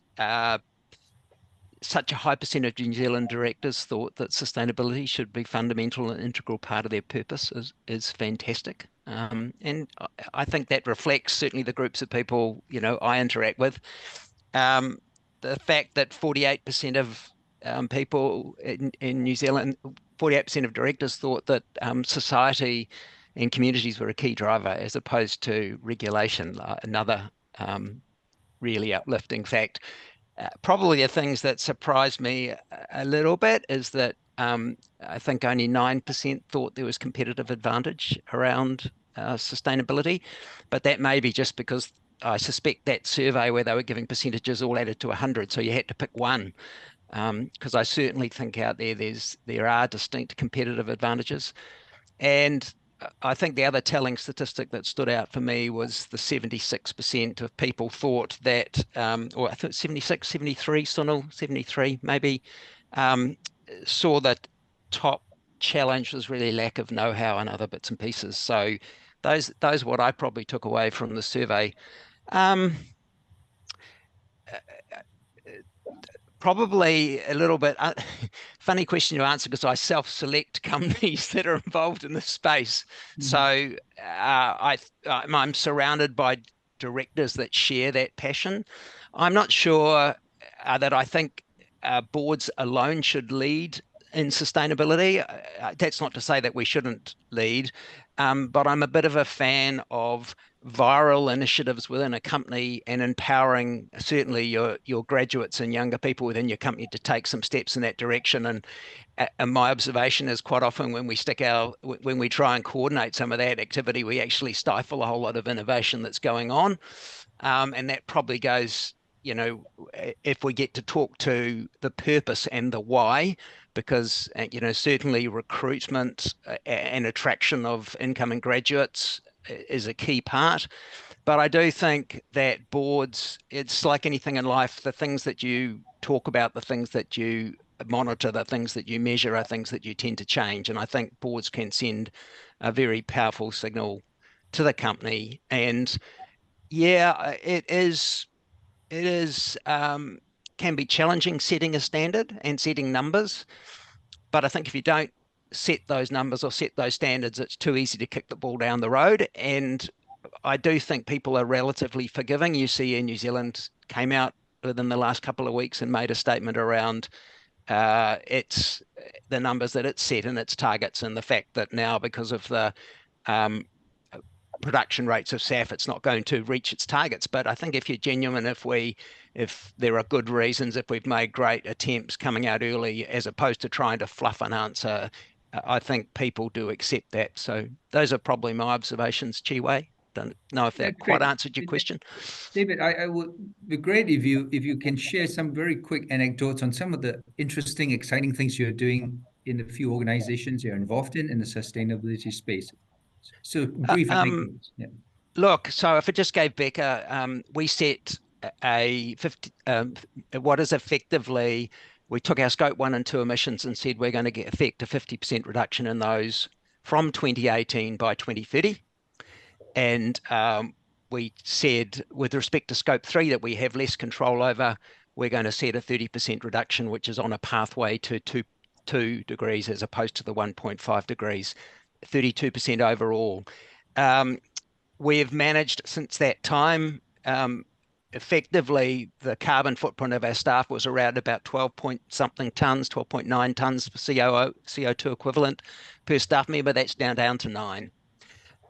such a high percentage of New Zealand directors thought that sustainability should be fundamental and integral part of their purpose is fantastic. And I think that reflects certainly the groups of people, I interact with. The fact that 48% of people in New Zealand, 48% of directors thought that society and communities were a key driver as opposed to regulation, another really uplifting fact. Probably the things that surprised me a little bit is that I think only 9% thought there was competitive advantage around sustainability, but that may be just because I suspect that survey where they were giving percentages all added to 100, so you had to pick one. Because I certainly think out there are distinct competitive advantages. And I think the other telling statistic that stood out for me was the 76% of people thought that, or I think 76, 73, Sunil, 73 maybe, saw that top challenge was really lack of know-how and other bits and pieces. So those are what I probably took away from the survey. Probably a little bit funny question to answer because I self-select companies that are involved in this space. So I'm surrounded by directors that share that passion. I'm not sure that I think boards alone should lead in sustainability. That's not to say that we shouldn't lead, but I'm a bit of a fan of viral initiatives within a company and empowering certainly your graduates and younger people within your company to take some steps in that direction. And my observation is quite often when we try and coordinate some of that activity, we actually stifle a whole lot of innovation that's going on. And that probably goes, if we get to talk to the purpose and the why, because, certainly recruitment and attraction of incoming graduates is a key part. But I do think that boards, it's like anything in life, the things that you talk about, the things that you monitor, the things that you measure are things that you tend to change. And I think boards can send a very powerful signal to the company. And yeah, it can be challenging setting a standard and setting numbers. But I think if you don't set those numbers or set those standards, it's too easy to kick the ball down the road. And I do think people are relatively forgiving. You see in New Zealand came out within the last couple of weeks and made a statement around it's the numbers that it's set in its targets, and the fact that now, because of the production rates of SAF, it's not going to reach its targets. But I think if you're genuine, if there are good reasons, if we've made great attempts coming out early, as opposed to trying to fluff an answer, I think people do accept that. So those are probably my observations, Chiwei. Don't know if that quite answered your question. David, I would be great if you can share some very quick anecdotes on some of the interesting, exciting things you're doing in the few organizations you're involved in the sustainability space. So brief anecdotes. Yeah. Look, so if I just gave Becca, we set a 50, what is effectively, we took our scope 1 and 2 emissions and said we're going to effect a 50% reduction in those from 2018 by 2030. And we said, with respect to scope 3 that we have less control over, we're going to set a 30% reduction, which is on a pathway to 2 degrees as opposed to the 1.5 degrees, 32% overall. We've managed since that time, effectively, the carbon footprint of our staff was around about 12 point something tons, 12.9 tons for CO2 equivalent per staff member. That's down to 9.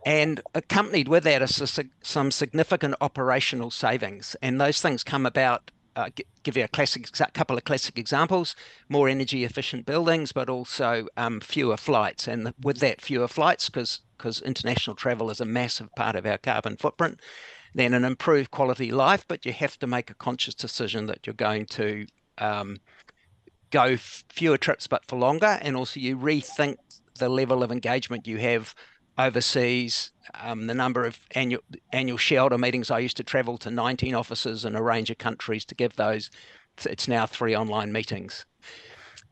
And accompanied with that are some significant operational savings. And those things come about, give you a couple of classic examples, more energy efficient buildings, but also fewer flights. And with that, fewer flights, because international travel is a massive part of our carbon footprint, then an improved quality of life, but you have to make a conscious decision that you're going to go fewer trips, but for longer. And also you rethink the level of engagement you have overseas, the number of annual shareholder meetings. I used to travel to 19 offices in a range of countries to give those. It's now 3 online meetings.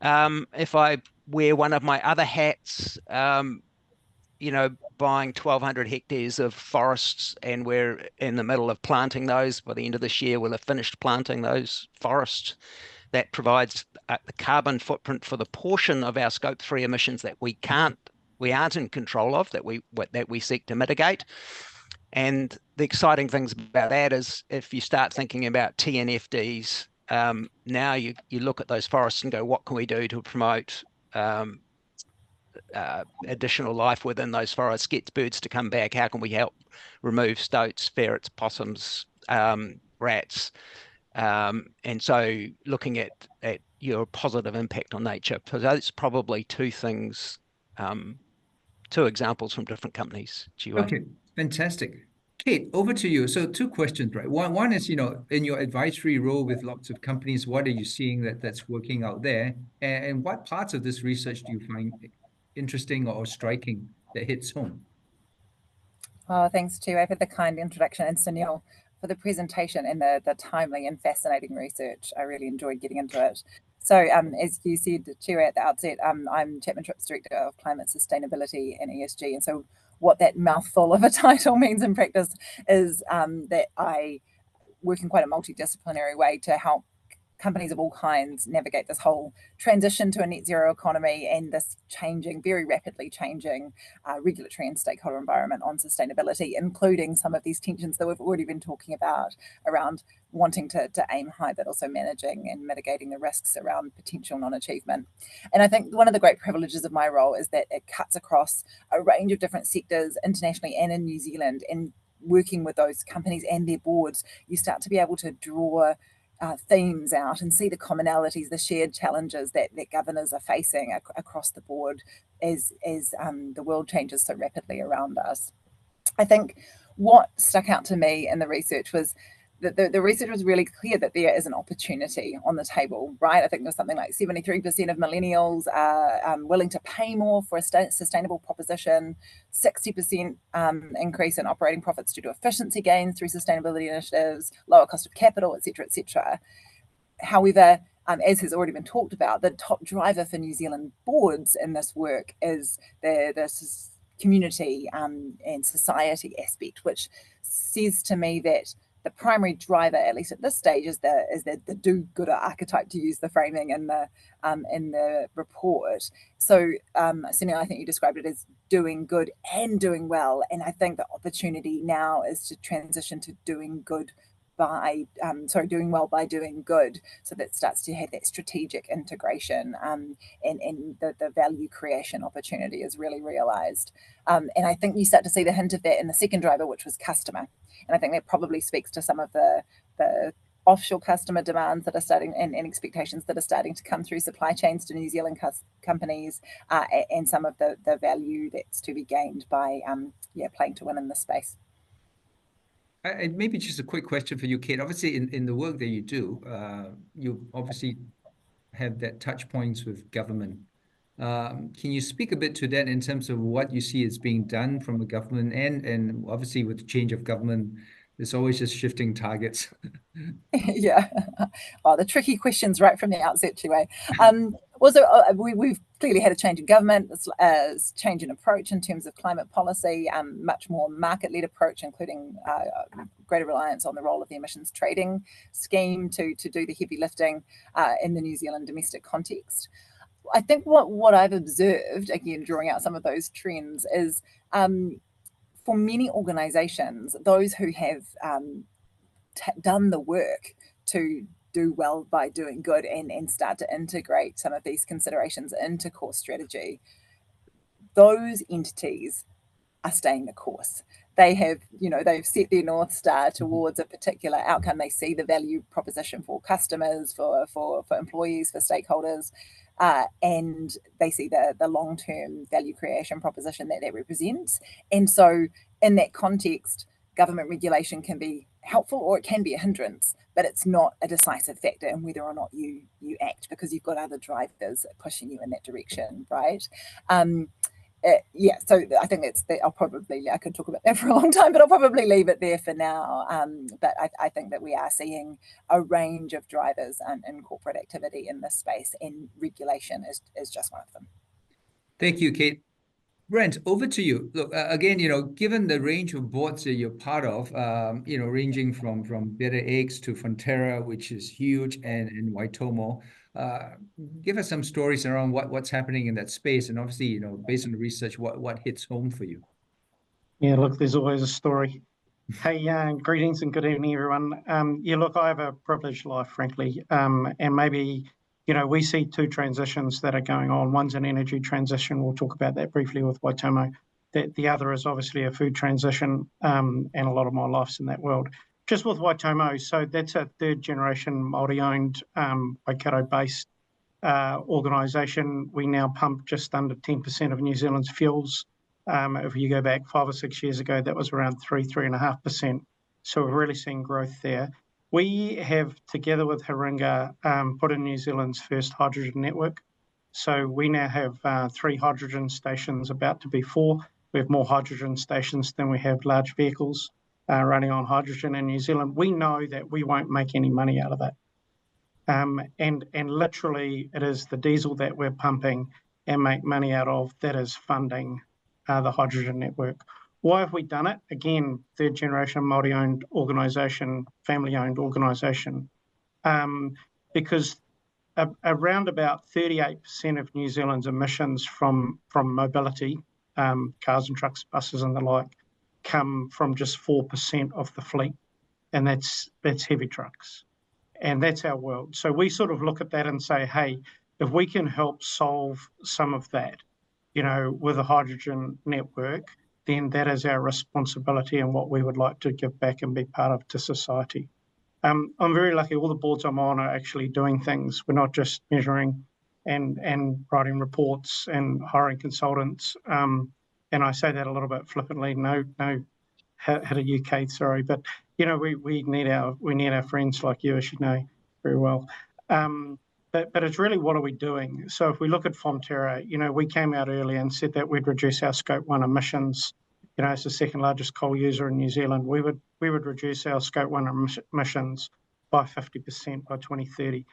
If I wear one of my other hats, you know, buying 1,200 hectares of forests, and we're in the middle of planting those. By the end of this year, we'll have finished planting those forests. That provides the carbon footprint for the portion of our scope 3 emissions that we aren't in control of, that we seek to mitigate. And the exciting things about that is, if you start thinking about TNFDs, now you look at those forests and go, what can we do to promote additional life within those forests, get birds to come back? How can we help remove stoats, ferrets, possums, rats? And so looking at your positive impact on nature. So that's probably 2 things, 2 examples from different companies. Okay, fantastic. Kate, over to you. So 2 questions, right? One is, you know, in your advisory role with lots of companies, what are you seeing that's working out there? And what parts of this research do you find interesting or striking that hits home? Oh, thanks, Chiwei, for the kind introduction, and Sunil for the presentation and the timely and fascinating research. I really enjoyed getting into it. So as you said, Chiwei, at the outset, I'm Chapman Tripp's Director of Climate Sustainability and ESG. And so what that mouthful of a title means in practice is that I work in quite a multidisciplinary way to help companies of all kinds navigate this whole transition to a net zero economy and this changing, very rapidly changing regulatory and stakeholder environment on sustainability, including some of these tensions that we've already been talking about around wanting to aim high, but also managing and mitigating the risks around potential non-achievement. And I think one of the great privileges of my role is that it cuts across a range of different sectors internationally and in New Zealand. And working with those companies and their boards, you start to be able to draw themes out and see the commonalities, the shared challenges that governors are facing across the board as the world changes so rapidly around us. I think what stuck out to me in the research was that the research was really clear that there is an opportunity on the table, right? I think there's something like 73% of millennials are willing to pay more for a sustainable proposition, 60% increase in operating profits due to efficiency gains through sustainability initiatives, lower cost of capital, et cetera, et cetera. However, as has already been talked about, the top driver for New Zealand boards in this work is the community and society aspect, which says to me that the primary driver, at least at this stage, is the do-gooder archetype, to use the framing in the report. So, Sunil, I think you described it as doing good and doing well, and I think the opportunity now is to transition to doing good doing well by doing good. So that starts to have that strategic integration, and the value creation opportunity is really realized. And I think you start to see the hint of that in the second driver, which was customer. And I think that probably speaks to some of the offshore customer demands that are starting, and expectations that are starting to come through supply chains to New Zealand companies, and some of the value that's to be gained by playing to win in this space. Maybe just a quick question for you, Kate. Obviously, in the work that you do, you obviously have that touch points with government. Can you speak a bit to that in terms of what you see is being done from the government, and obviously with the change of government, there's always just shifting targets. Yeah. Oh, the tricky questions right from the outset, Chiwe. We've clearly had a change in government, a change in approach in terms of climate policy, much more market-led approach, including greater reliance on the role of the emissions trading scheme to do the heavy lifting in the New Zealand domestic context. I think what I've observed, again, drawing out some of those trends, is for many organisations, those who have done the work to do well by doing good and start to integrate some of these considerations into core strategy, those entities are staying the course. They have, they've set their North Star towards a particular outcome. They see the value proposition for customers, for employees, for stakeholders, and they see the long-term value creation proposition that represents. And so in that context, government regulation can be helpful or it can be a hindrance, but it's not a decisive factor in whether or not you act, because you've got other drivers pushing you in that direction, right? So I think I could talk about that for a long time, but I'll probably leave it there for now. But I think that we are seeing a range of drivers in corporate activity in this space, and regulation is just one of them. Thank you, Kate. Brent, over to you. Look, again, given the range of boards that you're part of, ranging from Better Eggs to Fonterra, which is huge, and Waitomo, give us some stories around what's happening in that space, and obviously, based on the research, what hits home for you. Yeah, look, there's always a story. Hey, greetings and good evening, everyone. Look, I have a privileged life, frankly, and maybe. We see two transitions that are going on. One's an energy transition. We'll talk about that briefly with Waitomo. The other is obviously a food transition, and a lot of my life's in that world. Just with Waitomo, so that's a third-generation Māori-owned, Waikato-based organisation. We now pump just under 10% of New Zealand's fuels. If you go back 5 or 6 years ago, that was around 3.5%. So we're really seeing growth there. We have, together with Haringa, put in New Zealand's first hydrogen network. So we now have 3 hydrogen stations, about to be 4. We have more hydrogen stations than we have large vehicles running on hydrogen in New Zealand. We know that we won't make any money out of that. And literally, it is the diesel that we're pumping and make money out of that is funding the hydrogen network. Why have we done it? Again, third generation Māori-owned organisation, family-owned organisation, because around about 38% of New Zealand's emissions from mobility, cars and trucks, buses and the like, come from just 4% of the fleet, and that's heavy trucks. And that's our world. So we sort of look at that and say, hey, if we can help solve some of that, with a hydrogen network, then that is our responsibility and what we would like to give back and be part of to society. I'm very lucky. All the boards I'm on are actually doing things. We're not just measuring and writing reports and hiring consultants. And I say that a little bit flippantly. No, had a UK, sorry, but we need our friends like you, as you know very well. But it's really, what are we doing? So if we look at Fonterra, we came out early and said that we'd reduce our Scope 1 emissions. As the second largest coal user in New Zealand, we would reduce our Scope 1 emissions by 50% by 2030.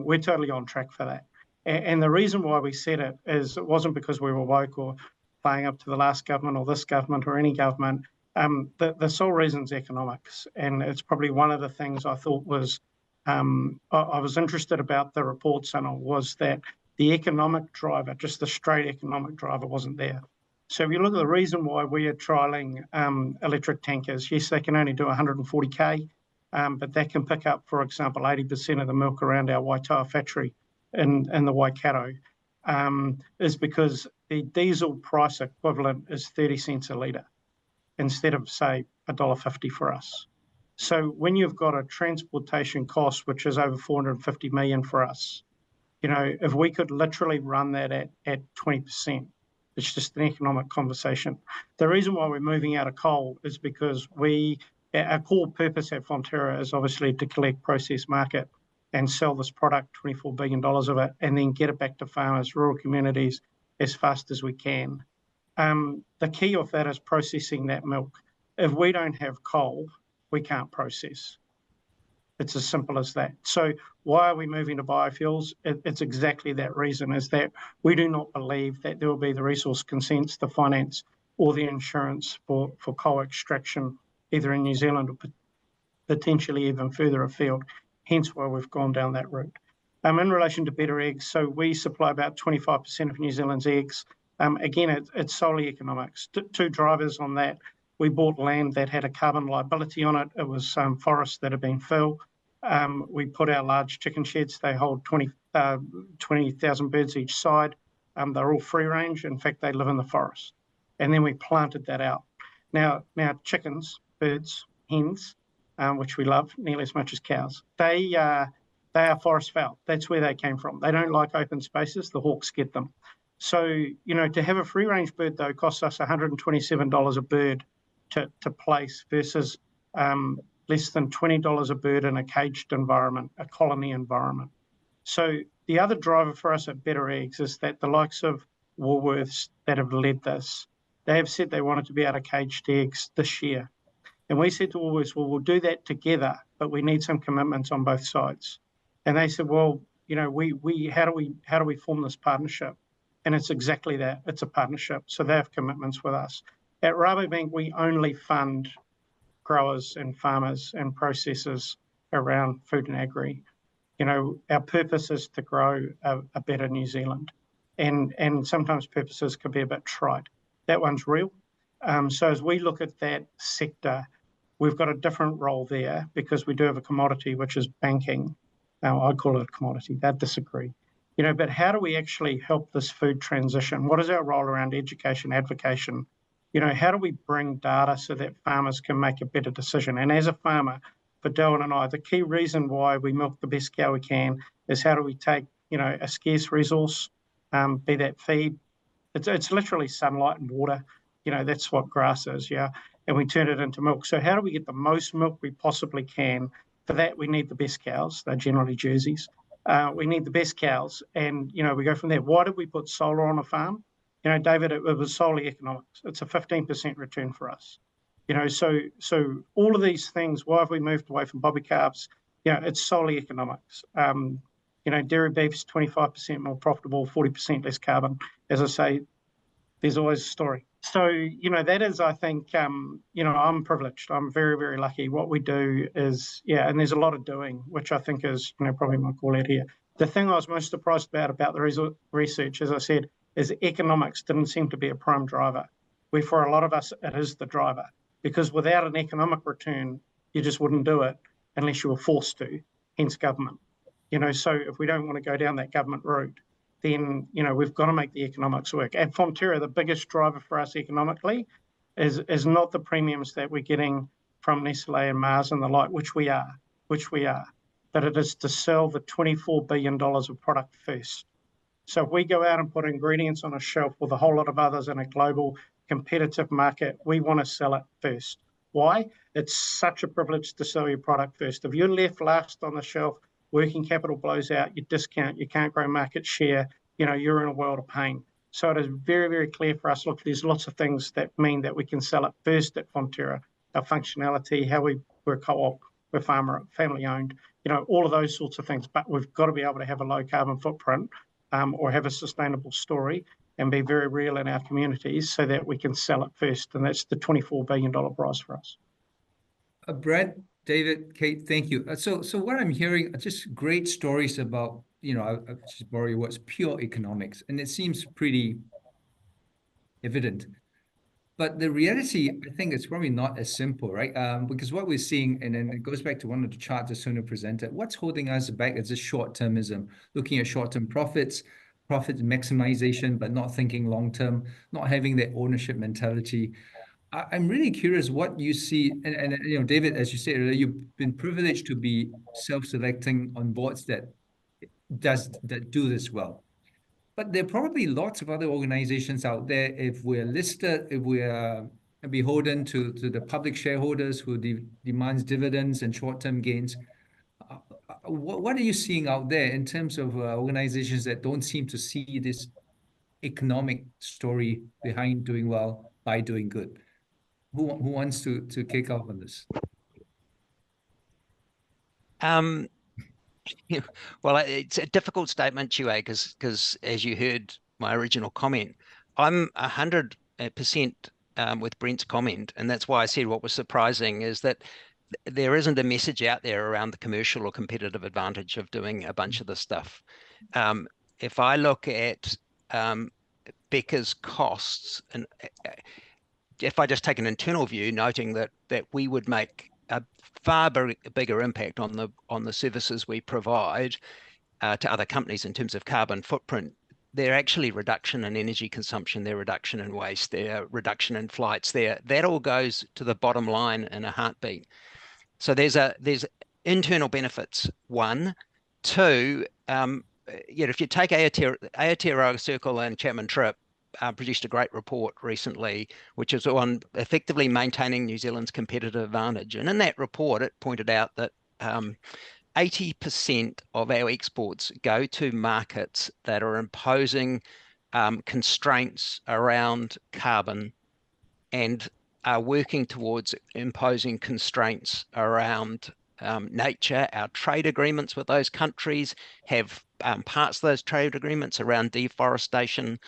We're totally on track for that. And the reason why we said it is it wasn't because we were woke or playing up to the last government or this government or any government. The sole reason is economics. And it's probably one of the things I thought was I was interested about the reports, and was that the economic driver, just the straight economic driver, wasn't there. So if you look at the reason why we are trialling electric tankers, yes, they can only do 140k, but that can pick up, for example, 80% of the milk around our Waitoa factory in the Waikato, is because the diesel price equivalent is 30 cents a litre instead of, say, $1.50 for us. So when you've got a transportation cost, which is over 450 million for us, you know, if we could literally run that at 20%, it's just an economic conversation. The reason why we're moving out of coal is because our core purpose at Fonterra is obviously to collect, process, market, and sell this product, $24 billion of it, and then get it back to farmers, rural communities, as fast as we can. The key of that is processing that milk. If we don't have coal, we can't process. It's as simple as that. So why are we moving to biofuels? It's exactly that reason, is that we do not believe that there will be the resource consents, the finance, or the insurance for coal extraction, either in New Zealand or potentially even further afield, hence why we've gone down that route. In relation to better eggs, so we supply about 25% of New Zealand's eggs. Again, it's solely economics. Two drivers on that. We bought land that had a carbon liability on it. It was forests that had been filled. We put our large chicken sheds. They hold 20,000 birds each side. They're all free range. In fact, they live in the forest. And then we planted that out. Now chickens, birds, hens, which we love nearly as much as cows, they are forest fowl. That's where they came from. They don't like open spaces. The hawks get them. So, you know, to have a free range bird, though, costs us $127 a bird to place versus less than $20 a bird in a caged environment, a colony environment. So the other driver for us at Better Eggs is that the likes of Woolworths that have led this, they have said they wanted to be out of caged eggs this year. And we said to Woolworths, well, we'll do that together, but we need some commitments on both sides. And they said, well, you know, how do we form this partnership? And it's exactly that. It's a partnership. So they have commitments with us. At Rabobank, we only fund growers and farmers and processors around food and agri. You know, our purpose is to grow a better New Zealand. And sometimes purposes can be a bit trite. That one's real. So as we look at that sector, we've got a different role there because we do have a commodity, which is banking. Now, I call it a commodity. They disagree. You know, but how do we actually help this food transition? What is our role around education, advocacy? You know, how do we bring data so that farmers can make a better decision? And as a farmer, for Dylan and I, the key reason why we milk the best cow we can is how do we take, you know, a scarce resource, be that feed. It's literally sunlight and water. You know, that's what grass is, yeah, and we turn it into milk. So how do we get the most milk we possibly can? For that, we need the best cows. They're generally Jerseys. We need the best cows, and, you know, we go from there. Why did we put solar on a farm? You know, David, it was solely economics. It's a 15% return for us. You know, so all of these things, why have we moved away from bobby calves? You know, it's solely economics. You know, dairy beef's 25% more profitable, 40% less carbon. As I say, there's always a story. So, you know, that is, I think, you know, I'm privileged. I'm very, very lucky. What we do is, yeah, and there's a lot of doing, which I think is, you know, probably my call out here. The thing I was most surprised about the research, as I said, is economics didn't seem to be a prime driver, where for a lot of us, it is the driver. Because without an economic return, you just wouldn't do it unless you were forced to, hence government. You know, so if we don't want to go down that government route, then, you know, we've got to make the economics work. At Fonterra, the biggest driver for us economically is not the premiums that we're getting from Nestle and Mars and the like, which we are, but it is to sell the $24 billion of product first. So if we go out and put ingredients on a shelf with a whole lot of others in a global competitive market, we want to sell it first. Why? It's such a privilege to sell your product first. If you're left last on the shelf, working capital blows out, you discount, you can't grow market share, you know, you're in a world of pain. So it is very, very clear for us, look, there's lots of things that mean that we can sell it first at Fonterra. Our functionality, how we're co-op, we're farmer, family owned, you know, all of those sorts of things. But we've got to be able to have a low carbon footprint or have a sustainable story and be very real in our communities so that we can sell it first. And that's the $24 billion prize for us. Brett, David, Kate, thank you. So what I'm hearing are just great stories about, you know, I'll just borrow your words, pure economics. And it seems pretty evident. But the reality, I think, it's probably not as simple, right? Because what we're seeing, and then it goes back to one of the charts that Sonu presented, what's holding us back is this short-termism, looking at short-term profit maximization, but not thinking long-term, not having that ownership mentality. I'm really curious what you see, and you know, David, as you said earlier, you've been privileged to be self-selecting on boards that do this well. But there are probably lots of other organizations out there. If we're listed, if we are beholden to the public shareholders who demands dividends and short-term gains, what are you seeing out there in terms of organizations that don't seem to see this economic story behind doing well by doing good? Who wants to kick off on this? Well, it's a difficult statement, Chue, because as you heard my original comment, I'm 100% with Brent's comment, and that's why I said what was surprising is that there isn't a message out there around the commercial or competitive advantage of doing a bunch of this stuff. If I look at Becker's costs, and if I just take an internal view, noting that we would make a far bigger impact on the services we provide to other companies in terms of carbon footprint, they're actually reduction in energy consumption, they're reduction in waste, they're reduction in flights, that all goes to the bottom line in a heartbeat. So there's internal benefits. One, two, if you take Aotearoa Circle and Chapman Tripp produced a great report recently, which is on effectively maintaining New Zealand's competitive advantage. And in that report, it pointed out that 80% of our exports go to markets that are imposing constraints around carbon and are working towards imposing constraints around nature. Our trade agreements with those countries have parts of those trade agreements around deforestation,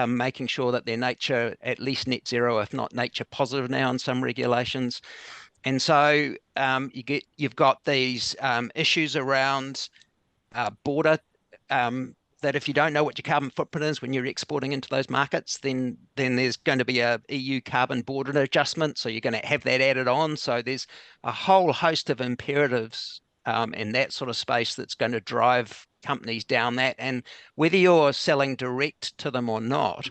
making sure that they're nature at least net zero, if not nature positive now in some regulations. And so you've got these issues around border, that if you don't know what your carbon footprint is when you're exporting into those markets, then there's going to be a EU carbon border adjustment. So you're going to have that added on. So there's a whole host of imperatives in that sort of space that's going to drive companies down that. And whether you're selling direct to them or not,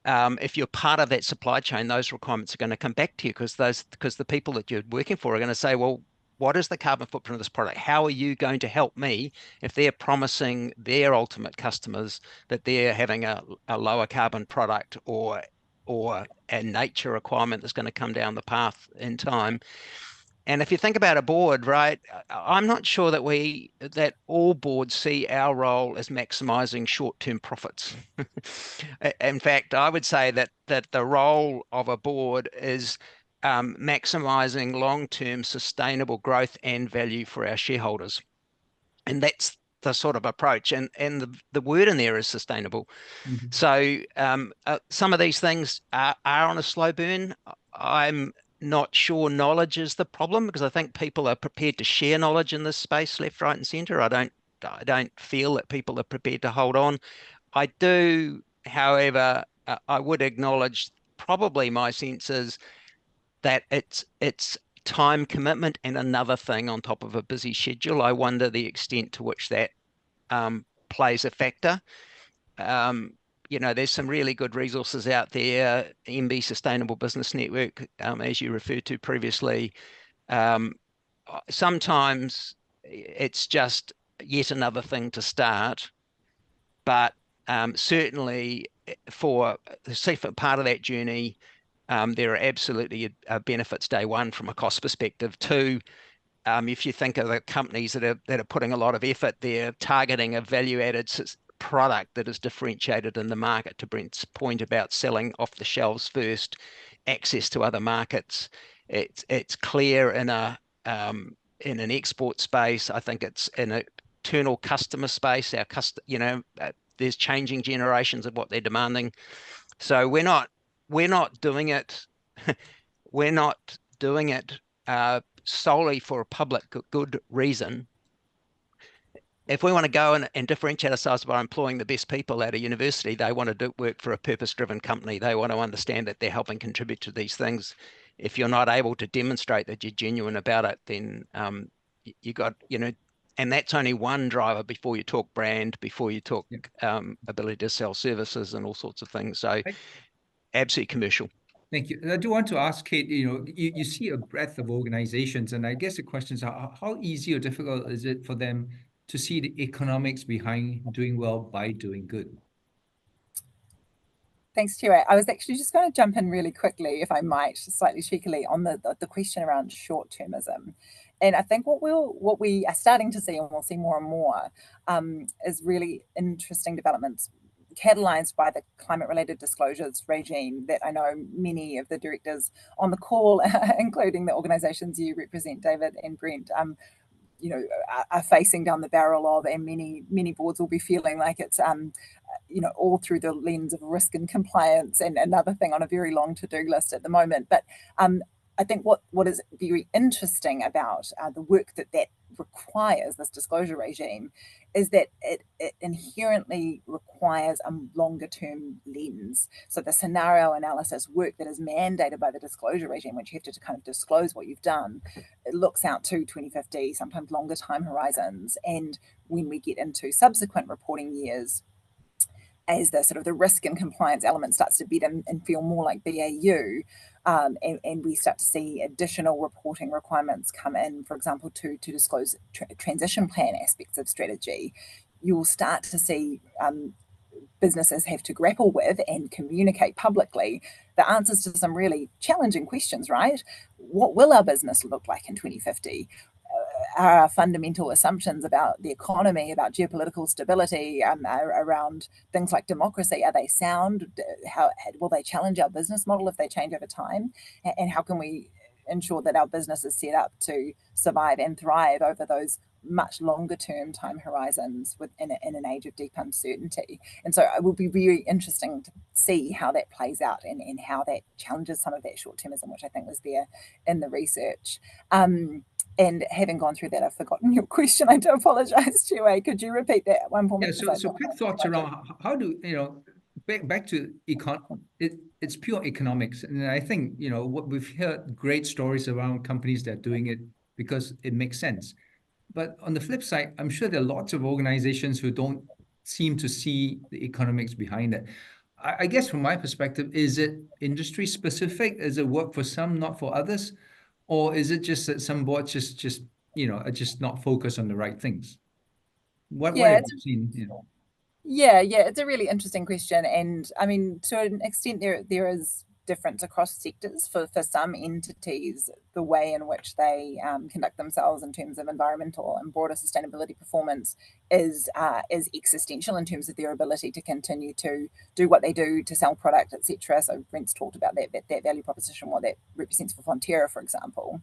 if you're part of that supply chain, those requirements are going to come back to you because the people that you're working for are going to say, well, what is the carbon footprint of this product? How are you going to help me if they're promising their ultimate customers that they're having a lower carbon product or a nature requirement that's going to come down the path in time? And if you think about a board, right, I'm not sure that all boards see our role as maximizing short-term profits. In fact, I would say that the role of a board is maximizing long-term sustainable growth and value for our shareholders. And that's the sort of approach. And the word in there is sustainable. Mm-hmm. So some of these things are on a slow burn. I'm not sure knowledge is the problem because I think people are prepared to share knowledge in this space, left, right, and centre. I don't feel that people are prepared to hold on. I do, however, I would acknowledge probably my sense is that it's time commitment and another thing on top of a busy schedule. I wonder the extent to which that plays a factor. There's some really good resources out there. MB Sustainable Business Network, as you referred to previously. Sometimes it's just yet another thing to start, but certainly for the second part of that journey, there are absolutely benefits day one from a cost perspective. Two, if you think of the companies that are putting a lot of effort, they're targeting a value-added product that is differentiated in the market. To Brent's point about selling off the shelves first, access to other markets, it's clear in an export space. I think it's in an internal customer space. There's changing generations of what they're demanding. So we're not doing it. We're not doing it solely for a public good reason. if we want to go and differentiate ourselves by employing the best people at a university, they want to work for a purpose-driven company. They want to understand that they're helping contribute to these things. If you're not able to demonstrate that you're genuine about it, then you got, and that's only one driver before you talk brand, before you talk ability to sell services and all sorts of things. So absolutely commercial. Thank you. I do want to ask Kate, you see a breadth of organizations, and I guess the question is how easy or difficult is it for them to see the economics behind doing well by doing good? Thanks, Stuart. I was actually just going to jump in really quickly, if I might, slightly cheekily, on the question around short-termism. And I think what we are starting to see, and we'll see more and more, is really interesting developments catalyzed by the climate-related disclosures regime that I know many of the directors on the call, including the organisations you represent, David and Brent, are facing down the barrel of, and many boards will be feeling like it's all through the lens of risk and compliance, and another thing on a very long to-do list at the moment. But I think what is very interesting about the work that requires, this disclosure regime, is that it inherently requires a longer term lens. So the scenario analysis work that is mandated by the disclosure regime, which you have to kind of disclose what you've done, it looks out to 2050, sometimes longer time horizons. And when we get into subsequent reporting years, as the sort of the risk and compliance element starts to bed and feel more like BAU, and we start to see additional reporting requirements come in, for example, to disclose transition plan aspects of strategy, you will start to see businesses have to grapple with and communicate publicly the answers to some really challenging questions, right? What will our business look like in 2050? Are our fundamental assumptions about the economy, about geopolitical stability, around things like democracy, are they sound? How will they challenge our business model if they change over time? And how can we ensure that our business is set up to survive and thrive over those much longer term time horizons in an age of deep uncertainty? And so it will be very interesting to see how that plays out and how that challenges some of that short-termism, which I think was there in the research. And having gone through that, I've forgotten your question. I do apologize, Chue. Could you repeat that one for me? Yeah, so quick thoughts around how do, back to it's pure economics. And I think, what we've heard great stories around companies that are doing it because it makes sense. But on the flip side, I'm sure there are lots of organizations who don't seem to see the economics behind it. I guess from my perspective, is it industry specific? Does it work for some, not for others? Or is it just that some boards are just not focused on the right things? What have you seen? Yeah, it's a really interesting question. And I mean, to an extent, there is difference across sectors. For some entities, the way in which they conduct themselves in terms of environmental and broader sustainability performance is existential in terms of their ability to continue to do what they do, to sell product, etc. So Brent's talked about that value proposition, what that represents for Fonterra, for example.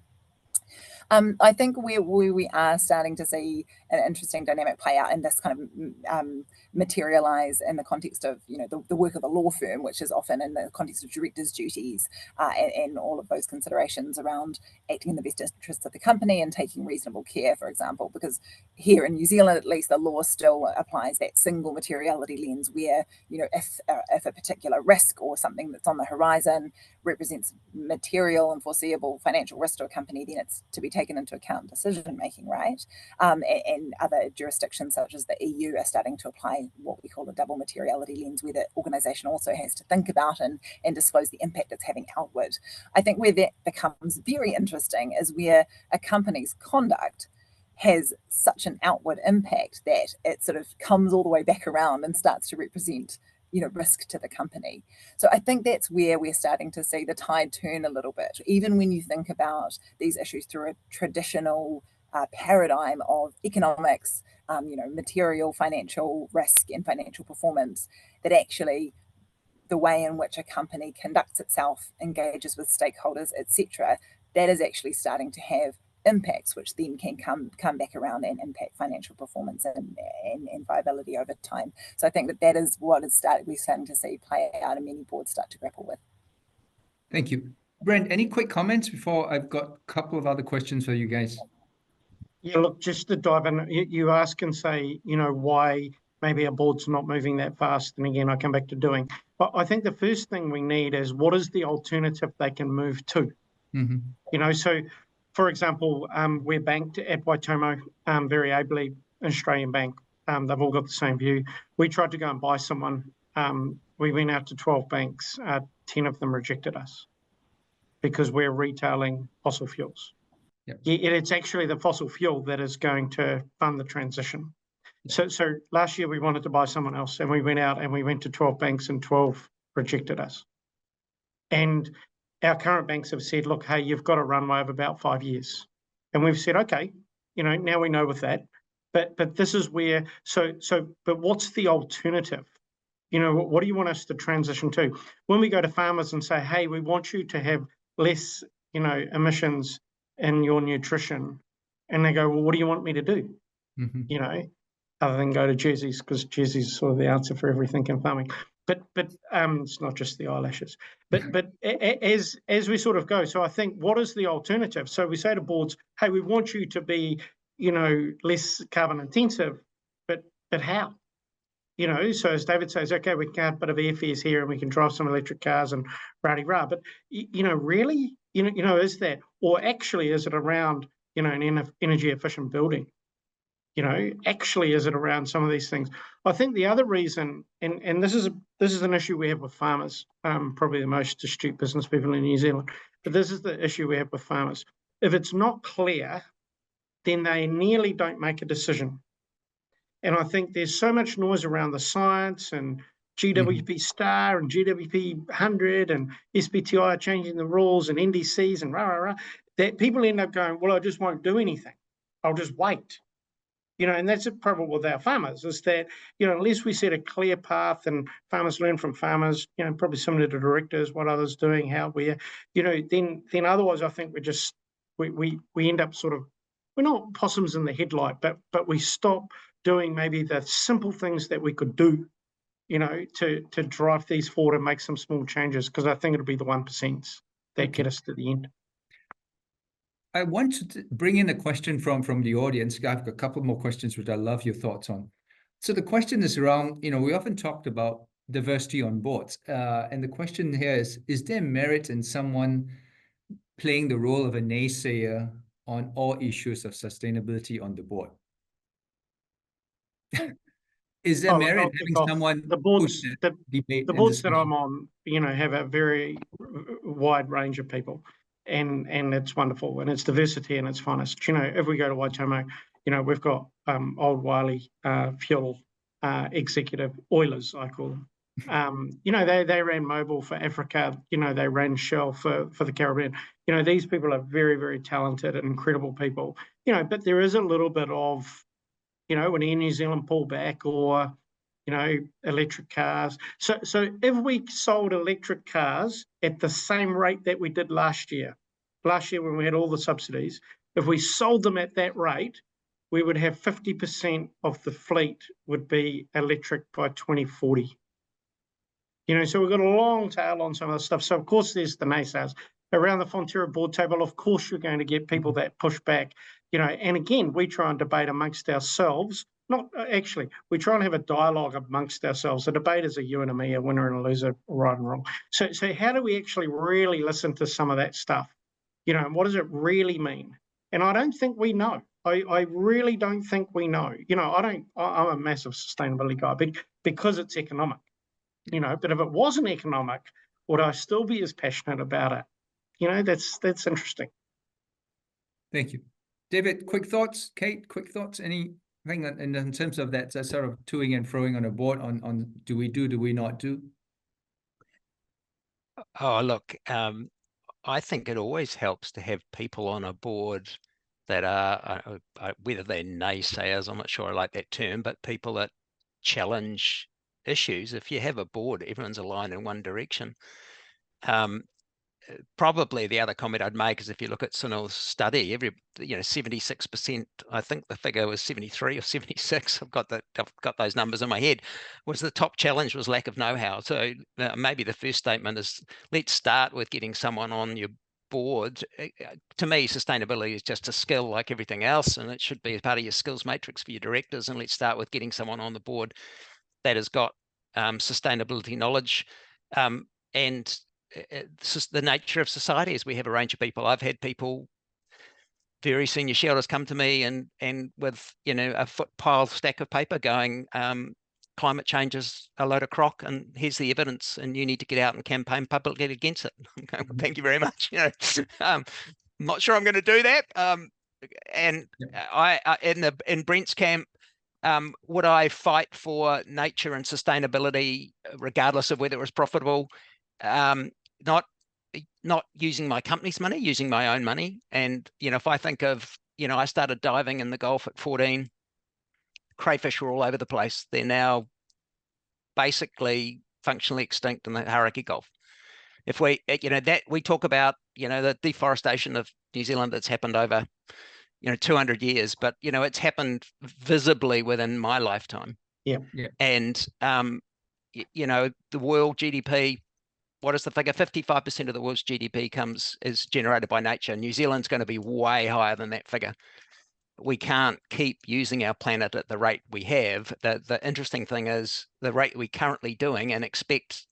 I think we are starting to see an interesting dynamic play out, and this kind of materialize in the context of the work of a law firm, which is often in the context of directors' duties and all of those considerations around acting in the best interests of the company and taking reasonable care, for example. Because here in New Zealand, at least, the law still applies that single materiality lens, where if a particular risk or something that's on the horizon represents material and foreseeable financial risk to a company, then it's to be taken into account in decision making, right? And other jurisdictions such as the EU are starting to apply what we call a double materiality lens, where the organisation also has to think about and disclose the impact it's having outward. I think where that becomes very interesting is where a company's conduct has such an outward impact that it sort of comes all the way back around and starts to represent risk to the company. So I think that's where we're starting to see the tide turn a little bit, even when you think about these issues through a traditional paradigm of economics, material, financial risk and financial performance, that actually the way in which a company conducts itself, engages with stakeholders, etc., that is actually starting to have impacts, which then can come back around and impact financial performance and viability over time. So I think that is what we're starting to see play out, and many boards start to grapple with. Thank you. Brent, any quick comments before I've got a couple of other questions for you guys? Yeah, look, just to dive in, you ask and say, why maybe our board's not moving that fast. And again, I come back to doing. But I think the first thing we need is what is the alternative they can move to? So for example, we're banked at Waitomo, very ably, an Australian bank. They've all got the same view. We tried to go and buy someone. We went out to 12 banks. 10 of them rejected us because we're retailing fossil fuels. Yep. It's actually the fossil fuel that is going to fund the transition. So last year we wanted to buy someone else, and we went out and we went to 12 banks, and 12 rejected us. And our current banks have said, look, hey, you've got a runway of about 5 years. And we've said, okay, now we know with that. But this is where, but what's the alternative? What do you want us to transition to? When we go to farmers and say, hey, we want you to have less, emissions in your nutrition, and they go, well, what do you want me to do? Other than go to jerseys, because jerseys is sort of the answer for everything in farming. But it's not just the eyelashes. But as we sort of go, so I think, what is the alternative? So we say to boards, hey, we want you to be, less carbon intensive, but how? So as David says, okay, we can have a bit of airfares here, and we can drive some electric cars and rah-de-rah. But really, is that, or actually is it around, an energy efficient building? Actually, is it around some of these things? I think the other reason, and this is an issue we have with farmers, probably the most astute business people in New Zealand, but this is the issue we have with farmers. If it's not clear, then they nearly don't make a decision. And I think there's so much noise around the science and GWP star and GWP 100 and SBTI changing the rules and NDCs and rah, that people end up going, well, I just won't do anything. I'll just wait. And that's a problem with our farmers, is that, unless we set a clear path and farmers learn from farmers, probably similar to directors, what others doing, how we're, then otherwise I think we end up sort of, we're not possums in the headlight, but we stop doing maybe the simple things that we could do, to drive these forward and make some small changes, because I think it'll be the 1% that get us to the end. I want to bring in a question from the audience. I've got a couple more questions which I love your thoughts on. So the question is around, we often talked about diversity on boards. And the question here is there merit in someone playing the role of a naysayer on all issues of sustainability on the board? Is there merit in having someone the boards that I'm on, have a very wide range of people, and it's wonderful, and it's diversity and it's finest. If we go to Waitomo, we've got old Wiley fuel executive oilers, I call them. They ran Mobil for Africa. They ran Shell for the Caribbean. These people are very, very talented and incredible people. But there is a little bit of, when Air New Zealand pull back, or, electric cars. So if we sold electric cars at the same rate that we did last year when we had all the subsidies, if we sold them at that rate, we would have 50% of the fleet would be electric by 2040. So we've got a long tail on some of the stuff. So of course there's the naysayers. Around the Fonterra board table, of course you're going to get people that push back, and again, we try and debate amongst ourselves. Not actually, we try and have a dialogue amongst ourselves. A debate is a you and a me, a winner and a loser, right and wrong. So how do we actually really listen to some of that stuff? And what does it really mean? And I don't think we know. I really don't think we know. I'm a massive sustainability guy because it's economic. But if it wasn't economic, would I still be as passionate about it? That's interesting. Thank you. David, quick thoughts? Kate, quick thoughts? Anything in terms of that sort of toing and froing on a board on do we not do? Oh, look, I think it always helps to have people on a board that are, whether they're naysayers, I'm not sure I like that term, but people that challenge issues. If you have a board, everyone's aligned in one direction. Probably the other comment I'd make is, if you look at Sunil's study, 76%, I think the figure was 73 or 76. I've got those numbers in my head. Was the top challenge was lack of know-how. So maybe the first statement is, let's start with getting someone on your board, to me, sustainability is just a skill like everything else, and it should be a part of your skills matrix for your directors. And let's start with getting someone on the board that has got sustainability knowledge. And the nature of society is we have a range of people. I've had people, very senior shareholders, come to me and with, you know, a foot pile stack of paper going, climate change is a load of crock, and here's the evidence, and you need to get out and campaign publicly against it. Okay, well, thank you very much. You know, I'm not sure I'm going to do that. And in Brent's camp, would I fight for nature and sustainability regardless of whether it was profitable? Not using my company's money, using my own money. And, you know, if I think of, you know, I started diving in the Gulf at 14, crayfish were all over the place. They're now basically functionally extinct in the Hauraki Gulf. If we, you know, that we talk about, you know, the deforestation of New Zealand that's happened over, you know, 200 years, but, you know, it's happened visibly within my lifetime. Yeah. And, you know, the world GDP, what is the figure? 55% of the world's GDP is generated by nature. New Zealand's going to be way higher than that figure. We can't keep using our planet at the rate we have. The interesting thing is the rate we're currently doing and expect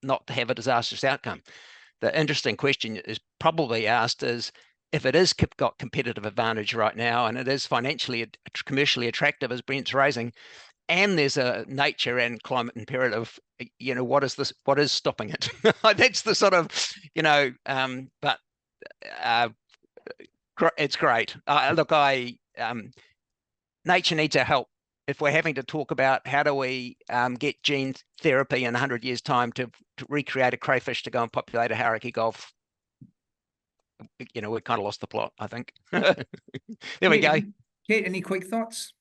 not to have a disastrous outcome. The interesting question is probably asked is, if it is got competitive advantage right now, and it is financially, commercially attractive as Brent's raising, and there's a nature and climate imperative, you know, what is stopping it? That's the sort of, you know, but it's great. Look, nature needs our help. If we're having to talk about how do we get gene therapy in 100 years' time to recreate a crayfish to go and populate a Hauraki Gulf, you know, we kind of lost the plot, I think. There we go. Kate, any quick thoughts?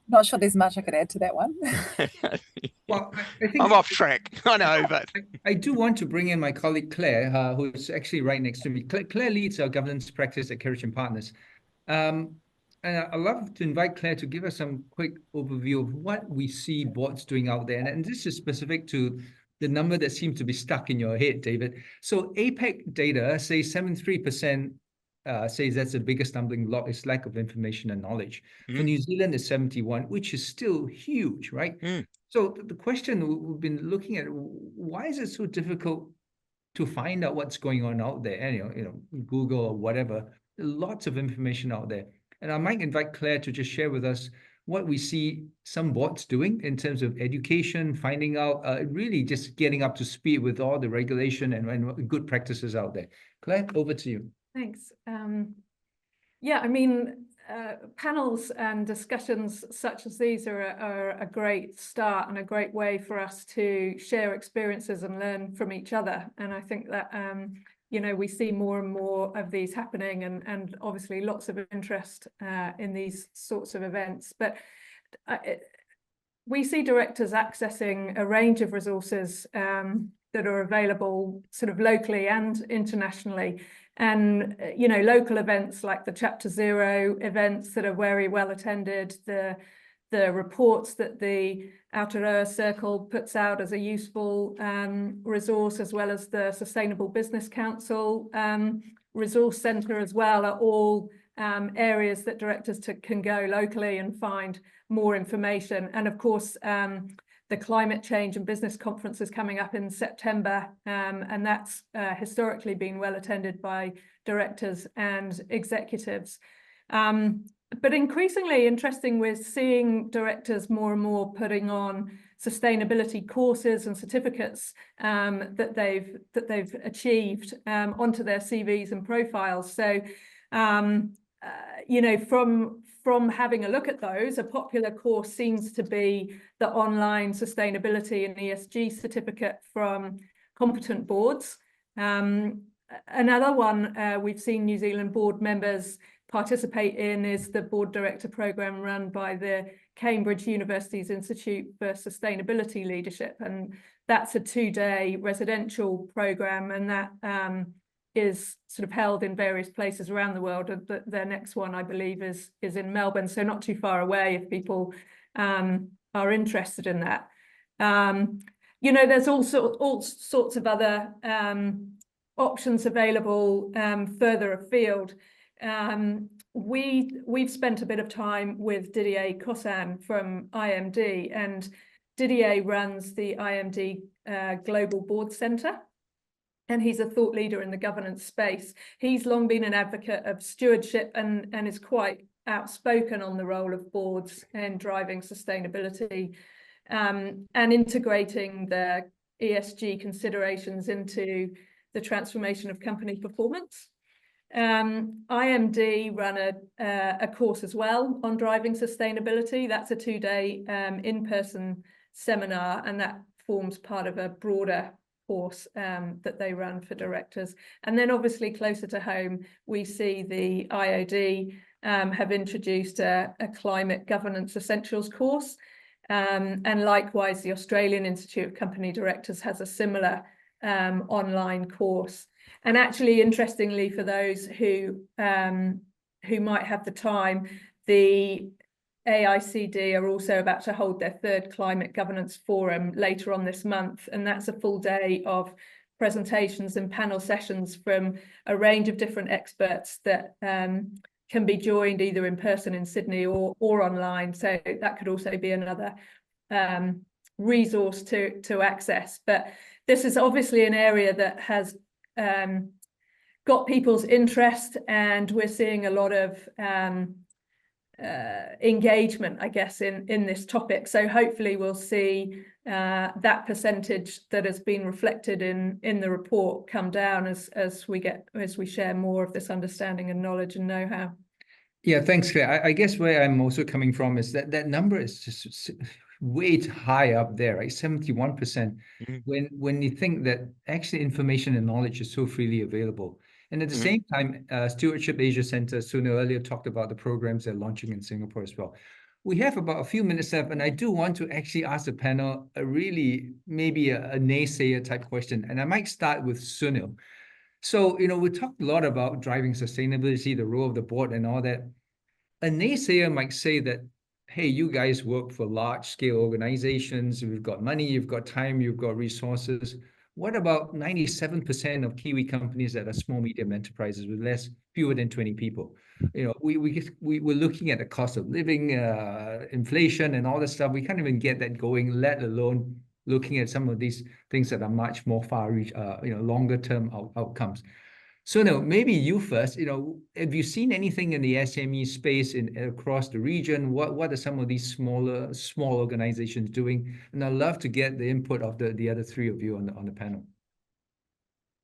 Not sure there's much I could add to that one. Well, I think I'm off track. I know, but I do want to bring in my colleague Claire, who is actually right next to me. Claire leads our governance practice at Kerridge & Partners. And I'd love to invite Claire to give us some quick overview of what we see boards doing out there. And this is specific to the number that seems to be stuck in your head, David. So APEC data says 73% says that's the biggest stumbling block is lack of information and knowledge. For New Zealand, it's 71, which is still huge, right? So the question we've been looking at, why is it so difficult to find out what's going on out there? And, you know, Google or whatever, lots of information out there. And I might invite Claire to just share with us what we see some boards doing in terms of education, finding out, really just getting up to speed with all the regulation and good practices out there. Claire, over to you. Thanks. Yeah, I mean, panels and discussions such as these are a great start and a great way for us to share experiences and learn from each other. And I think that, you know, we see more and more of these happening, and obviously lots of interest in these sorts of events. But we see directors accessing a range of resources that are available sort of locally and internationally. And, you know, local events like the Chapter Zero events that are very well attended, the reports that the Aotearoa Circle puts out as a useful resource, as well as the Sustainable Business Council Resource Centre as well, are all areas that directors can go locally and find more information. And of course, the Climate Change and Business Conference is coming up in September, and that's historically been well attended by directors and executives. But increasingly interesting, we're seeing directors more and more putting on sustainability courses and certificates that they've achieved onto their CVs and profiles. So, you know, from having a look at those, a popular course seems to be the online sustainability and ESG certificate from competent boards. Another one we've seen New Zealand board members participate in is the board director program run by the Cambridge University's Institute for Sustainability Leadership. And that's a 2-day residential program, and that is sort of held in various places around the world. Their next one, I believe, is in Melbourne, so not too far away if people are interested in that. You know, there's also all sorts of other options available further afield. We've spent a bit of time with Didier Cossan from IMD, and Didier runs the IMD Global Board Centre, and he's a thought leader in the governance space. He's long been an advocate of stewardship and is quite outspoken on the role of boards in driving sustainability and integrating the ESG considerations into the transformation of company performance. IMD run a course as well on driving sustainability. That's a 2-day in-person seminar, and that forms part of a broader course that they run for directors. And then obviously closer to home, we see the IOD have introduced a climate governance essentials course. And likewise, the Australian Institute of Company Directors has a similar online course. And actually, interestingly, for those who might have the time, the AICD are also about to hold their 3rd Climate Governance Forum later on this month. And that's a full day of presentations and panel sessions from a range of different experts that can be joined either in person in Sydney or online. So that could also be another resource to access. But this is obviously an area that has got people's interest, and we're seeing a lot of engagement, I guess, in this topic. So hopefully we'll see that percentage that has been reflected in the report come down as we share more of this understanding and knowledge and know-how. Yeah, thanks, Claire. I guess where I'm also coming from is that number is just way high up there, right? 71%. When you think that actually information and knowledge is so freely available. And at the same time, Stewardship Asia Centre, Sunil earlier talked about the programs they're launching in Singapore as well. We have about a few minutes left, and I do want to actually ask the panel maybe a naysayer type question. And I might start with Sunil. So, we talked a lot about driving sustainability, the role of the board and all that. A naysayer might say that, hey, you guys work for large-scale organizations. You've got money, you've got time, you've got resources. What about 97% of Kiwi companies that are small, medium enterprises with fewer than 20 people? We're looking at the cost of living, inflation, and all this stuff. We can't even get that going, let alone looking at some of these things that are much more far-reach, longer-term outcomes. So now, maybe you first. Have you seen anything in the SME space across the region? What are some of these small organizations doing? And I'd love to get the input of the other 3 of you on the panel.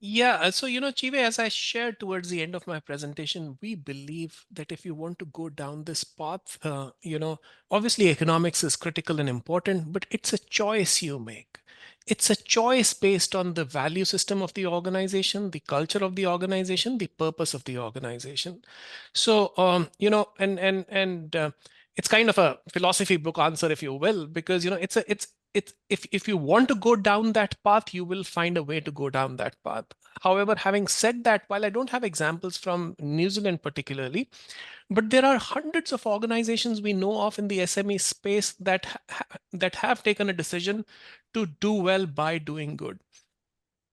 Yeah, so Chiwe, as I shared towards the end of my presentation, we believe that if you want to go down this path, obviously economics is critical and important, but it's a choice you make. It's a choice based on the value system of the organization, the culture of the organization, the purpose of the organization. So, it's kind of a philosophy book answer, if you will, because if you want to go down that path, you will find a way to go down that path. However, having said that, while I don't have examples from New Zealand particularly, but there are hundreds of organizations we know of in the SME space that have taken a decision to do well by doing good.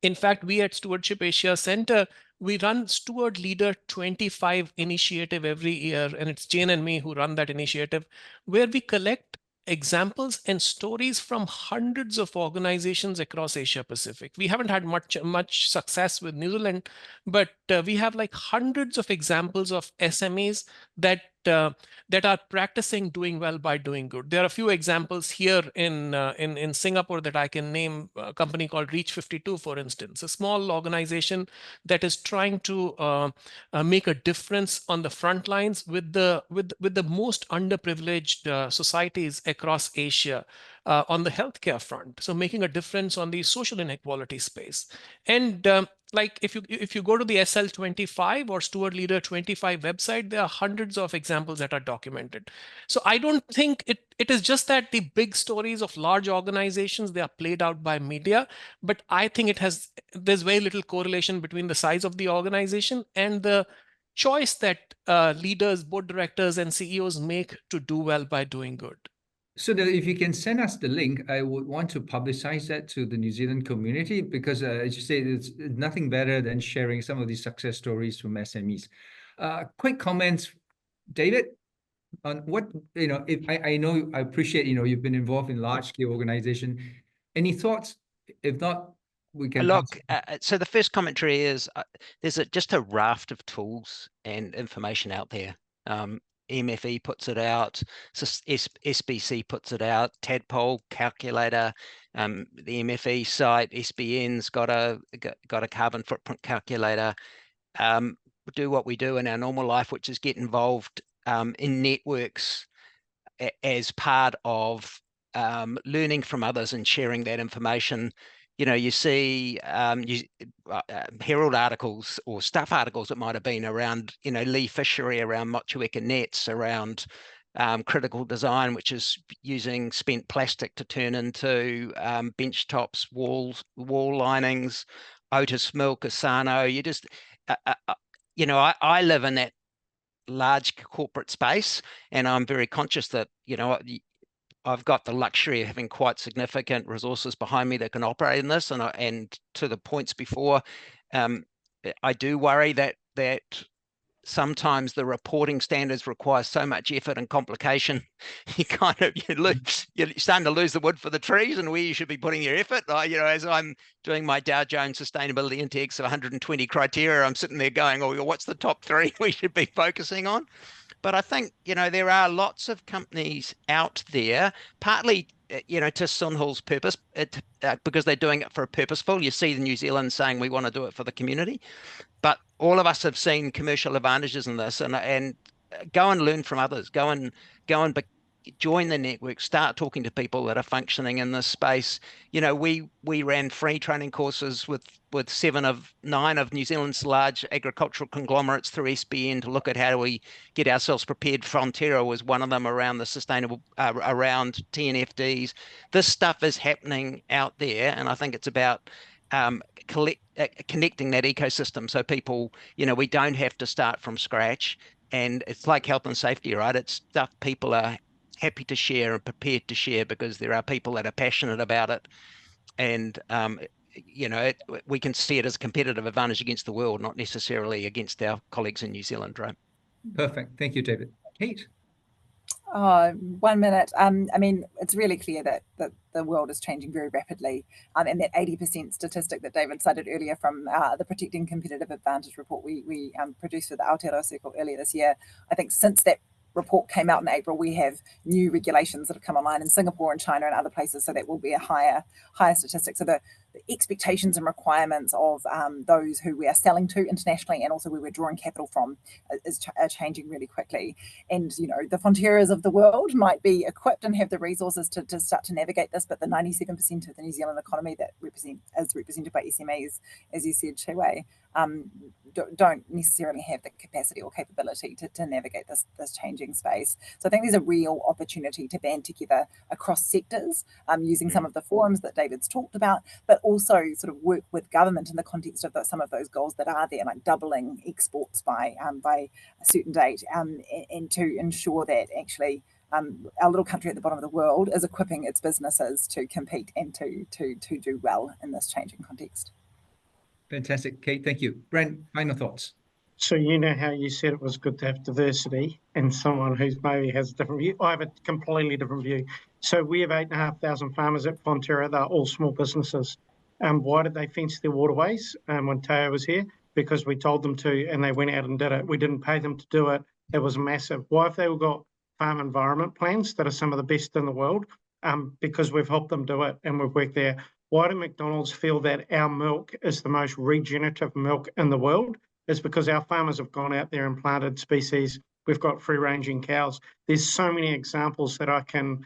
In fact, we at Stewardship Asia Centre, we run Steward Leader 25 initiative every year, and it's Jane and me who run that initiative, where we collect examples and stories from hundreds of organizations across Asia Pacific. We haven't had much success with New Zealand, but we have like hundreds of examples of SMEs that are practicing doing well by doing good. There are a few examples here in Singapore that I can name. A company called Reach 52, for instance, a small organization that is trying to make a difference on the front lines with the most underprivileged societies across Asia on the healthcare front. So making a difference on the social inequality space. And like if you go to the SL25 or Steward Leader 25 website, there are hundreds of examples that are documented. So I don't think it is just that the big stories of large organizations, they are played out by media, but I think there's very little correlation between the size of the organization and the choice that leaders, board directors, and CEOs make to do well by doing good. So if you can send us the link, I would want to publicize that to the New Zealand community because, as you say, it's nothing better than sharing some of these success stories from SMEs. Quick comments, David, on what, if I know, I appreciate, you've been involved in large-scale organization. Any thoughts? If not, we can look. So the first commentary is there's just a raft of tools and information out there. MFE puts it out, SBC puts it out, Tadpole calculator, the MFE site, SBN's got a carbon footprint calculator. Do what we do in our normal life, which is get involved in networks as part of learning from others and sharing that information. You see Herald articles or Stuff articles that might have been around, Lee Fishery, around Motueka nets, around critical design, which is using spent plastic to turn into bench tops, wall linings, Otis Milk, Asano. I live in that large corporate space, and I'm very conscious that, I've got the luxury of having quite significant resources behind me that can operate in this. And to the points before, I do worry that sometimes the reporting standards require so much effort and complication. You're starting to lose the wood for the trees and where you should be putting your effort. As I'm doing my Dow Jones Sustainability Index of 120 criteria, I'm sitting there going, oh, what's the top 3 we should be focusing on? But I think, there are lots of companies out there, partly, to Sunhul's purpose, because they're doing it for a purposeful. You see the New Zealand saying we want to do it for the community. But all of us have seen commercial advantages in this, and go and learn from others. Go and join the network. Start talking to people that are functioning in this space. We ran free training courses with 7 of 9 of New Zealand's large agricultural conglomerates through SBN to look at how do we get ourselves prepared. Frontiera was one of them around the sustainable, around TNFDs. This stuff is happening out there, and I think it's about connecting that ecosystem so people, we don't have to start from scratch. And it's like health and safety, right? It's stuff people are happy to share and prepared to share because there are people that are passionate about it. And, we can see it as a competitive advantage against the world, not necessarily against our colleagues in New Zealand, right? Perfect. Thank you, David. Kate? 1 minute. I mean, it's really clear that the world is changing very rapidly. And that 80% statistic that David cited earlier from the Protecting Competitive Advantage report we produced for the Aotearoa Circle earlier this year, I think since that report came out in April, we have new regulations that have come online in Singapore and China and other places, so that will be a higher statistic. So the expectations and requirements of those who we are selling to internationally and also where we're drawing capital from are changing really quickly. And the Frontieras of the world might be equipped and have the resources to start to navigate this, but the 97% of the New Zealand economy that is represented by SMEs, as you said, Chiwe, don't necessarily have the capacity or capability to navigate this changing space. So I think there's a real opportunity to band together across sectors using some of the forums that David's talked about, but also sort of work with government in the context of some of those goals that are there, like doubling exports by a certain date, and to ensure that actually our little country at the bottom of the world is equipping its businesses to compete and to do well in this changing context. Fantastic, Kate. Thank you. Brent, final thoughts. So how you said it was good to have diversity and someone who's maybe has a different view. I have a completely different view. So we have 8,500 farmers at Fonterra. They're all small businesses. Why did they fence their waterways when Teo was here? Because we told them to, and they went out and did it. We didn't pay them to do it. It was massive. Why have they all got farm environment plans that are some of the best in the world? Because we've helped them do it and we've worked there. Why do McDonald's feel that our milk is the most regenerative milk in the world? It's because our farmers have gone out there and planted species. We've got free-ranging cows. There's so many examples that I can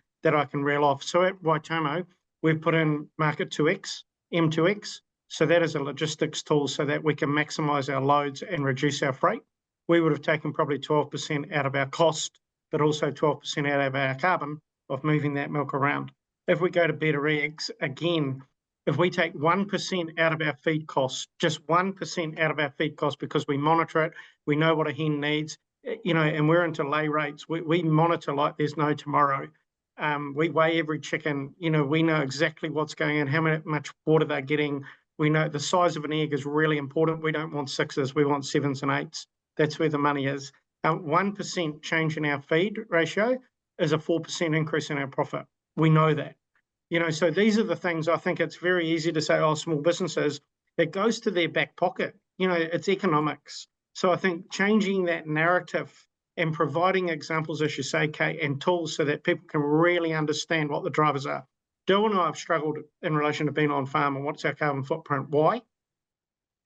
reel off. So at Waitomo, we've put in Market 2X, M2X. So that is a logistics tool so that we can maximise our loads and reduce our freight. We would have taken probably 12% out of our cost, but also 12% out of our carbon of moving that milk around. If we go to Better Eggs, again, if we take 1% out of our feed costs, just 1% out of our feed costs, because we monitor it, we know what a hen needs, and we're into lay rates. We monitor like there's no tomorrow. We weigh every chicken. You know, we know exactly what's going in, how much water they're getting. We know the size of an egg is really important. We don't want 6s, we want 7s and 8s. That's where the money is. 1% change in our feed ratio is a 4% increase in our profit. We know that. You know, so these are the things. I think it's very easy to say, oh, small businesses, it goes to their back pocket. You know, it's economics. So I think changing that narrative and providing examples, as you say, Kate, and tools so that people can really understand what the drivers are. Dylan and I have struggled in relation to being on farm and what's our carbon footprint. Why?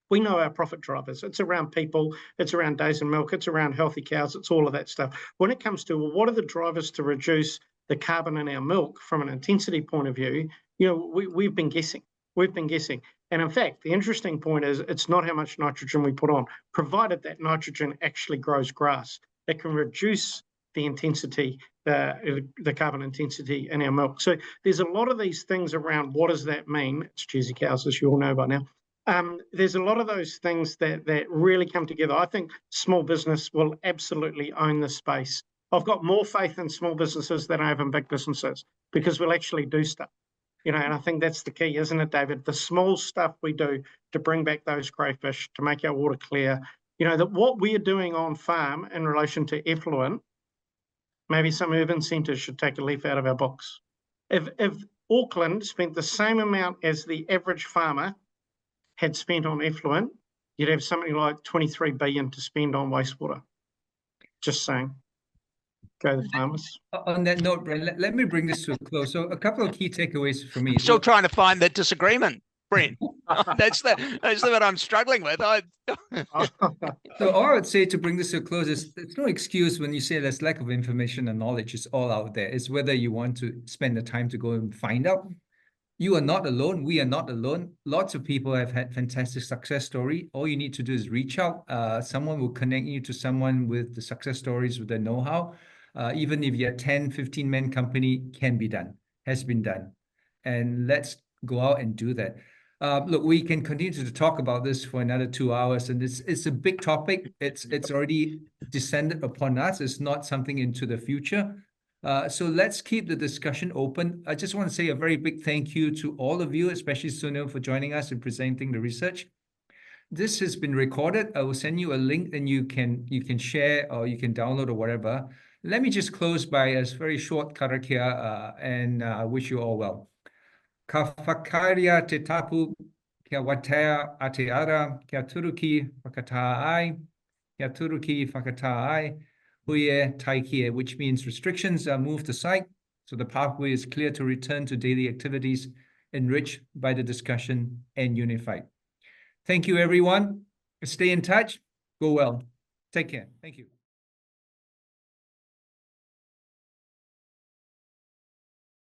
We know our profit drivers. It's around people, it's around days and milk, it's around healthy cows, it's all of that stuff. When it comes to, well, what are the drivers to reduce the carbon in our milk from an intensity point of view, you know, we've been guessing. We've been guessing. And in fact, the interesting point is it's not how much nitrogen we put on, provided that nitrogen actually grows grass. It can reduce the intensity, the carbon intensity in our milk. So there's a lot of these things around what does that mean? It's cheesy cows, as you all know by now. There's a lot of those things that really come together. I think small business will absolutely own this space. I've got more faith in small businesses than I have in big businesses because we'll actually do stuff. You know, and I think that's the key, isn't it, David? The small stuff we do to bring back those crayfish, to make our water clear. You know, that what we're doing on farm in relation to effluent, maybe some urban centres should take a leaf out of our books. If Auckland spent the same amount as the average farmer had spent on effluent, you'd have something like 23 billion to spend on wastewater. Just saying. Go the farmers. On that note, Brent, let me bring this to a close. So a couple of key takeaways for me. I'm still trying to find the disagreement, Brent. That's what I'm struggling with. So all I would say to bring this to a close is there's no excuse when you say there's lack of information and knowledge. It's all out there. It's whether you want to spend the time to go and find out. You are not alone. We are not alone. Lots of people have had fantastic success story. All you need to do is reach out. Someone will connect you to someone with the success stories, with the know-how. Even if you're a 10, 15-man company, can be done, has been done. And let's go out and do that. Look, we can continue to talk about this for another 2 hours, and it's a big topic. It's already descended upon us. It's not something into the future. So let's keep the discussion open. I just want to say a very big thank you to all of you, especially Sunil, for joining us and presenting the research. This has been recorded. I will send you a link and you can share or you can download or whatever. Let me just close by a very short karakia and I wish you all well. Ka whakaria te tapu, kia watea a te ara, kia turuki whakataa ai, kia turuki whakataa ai, huie taikie, which means restrictions are moved aside, so the pathway is clear to return to daily activities enriched by the discussion and unified. Thank you, everyone. Stay in touch. Go well. Take care. Thank you.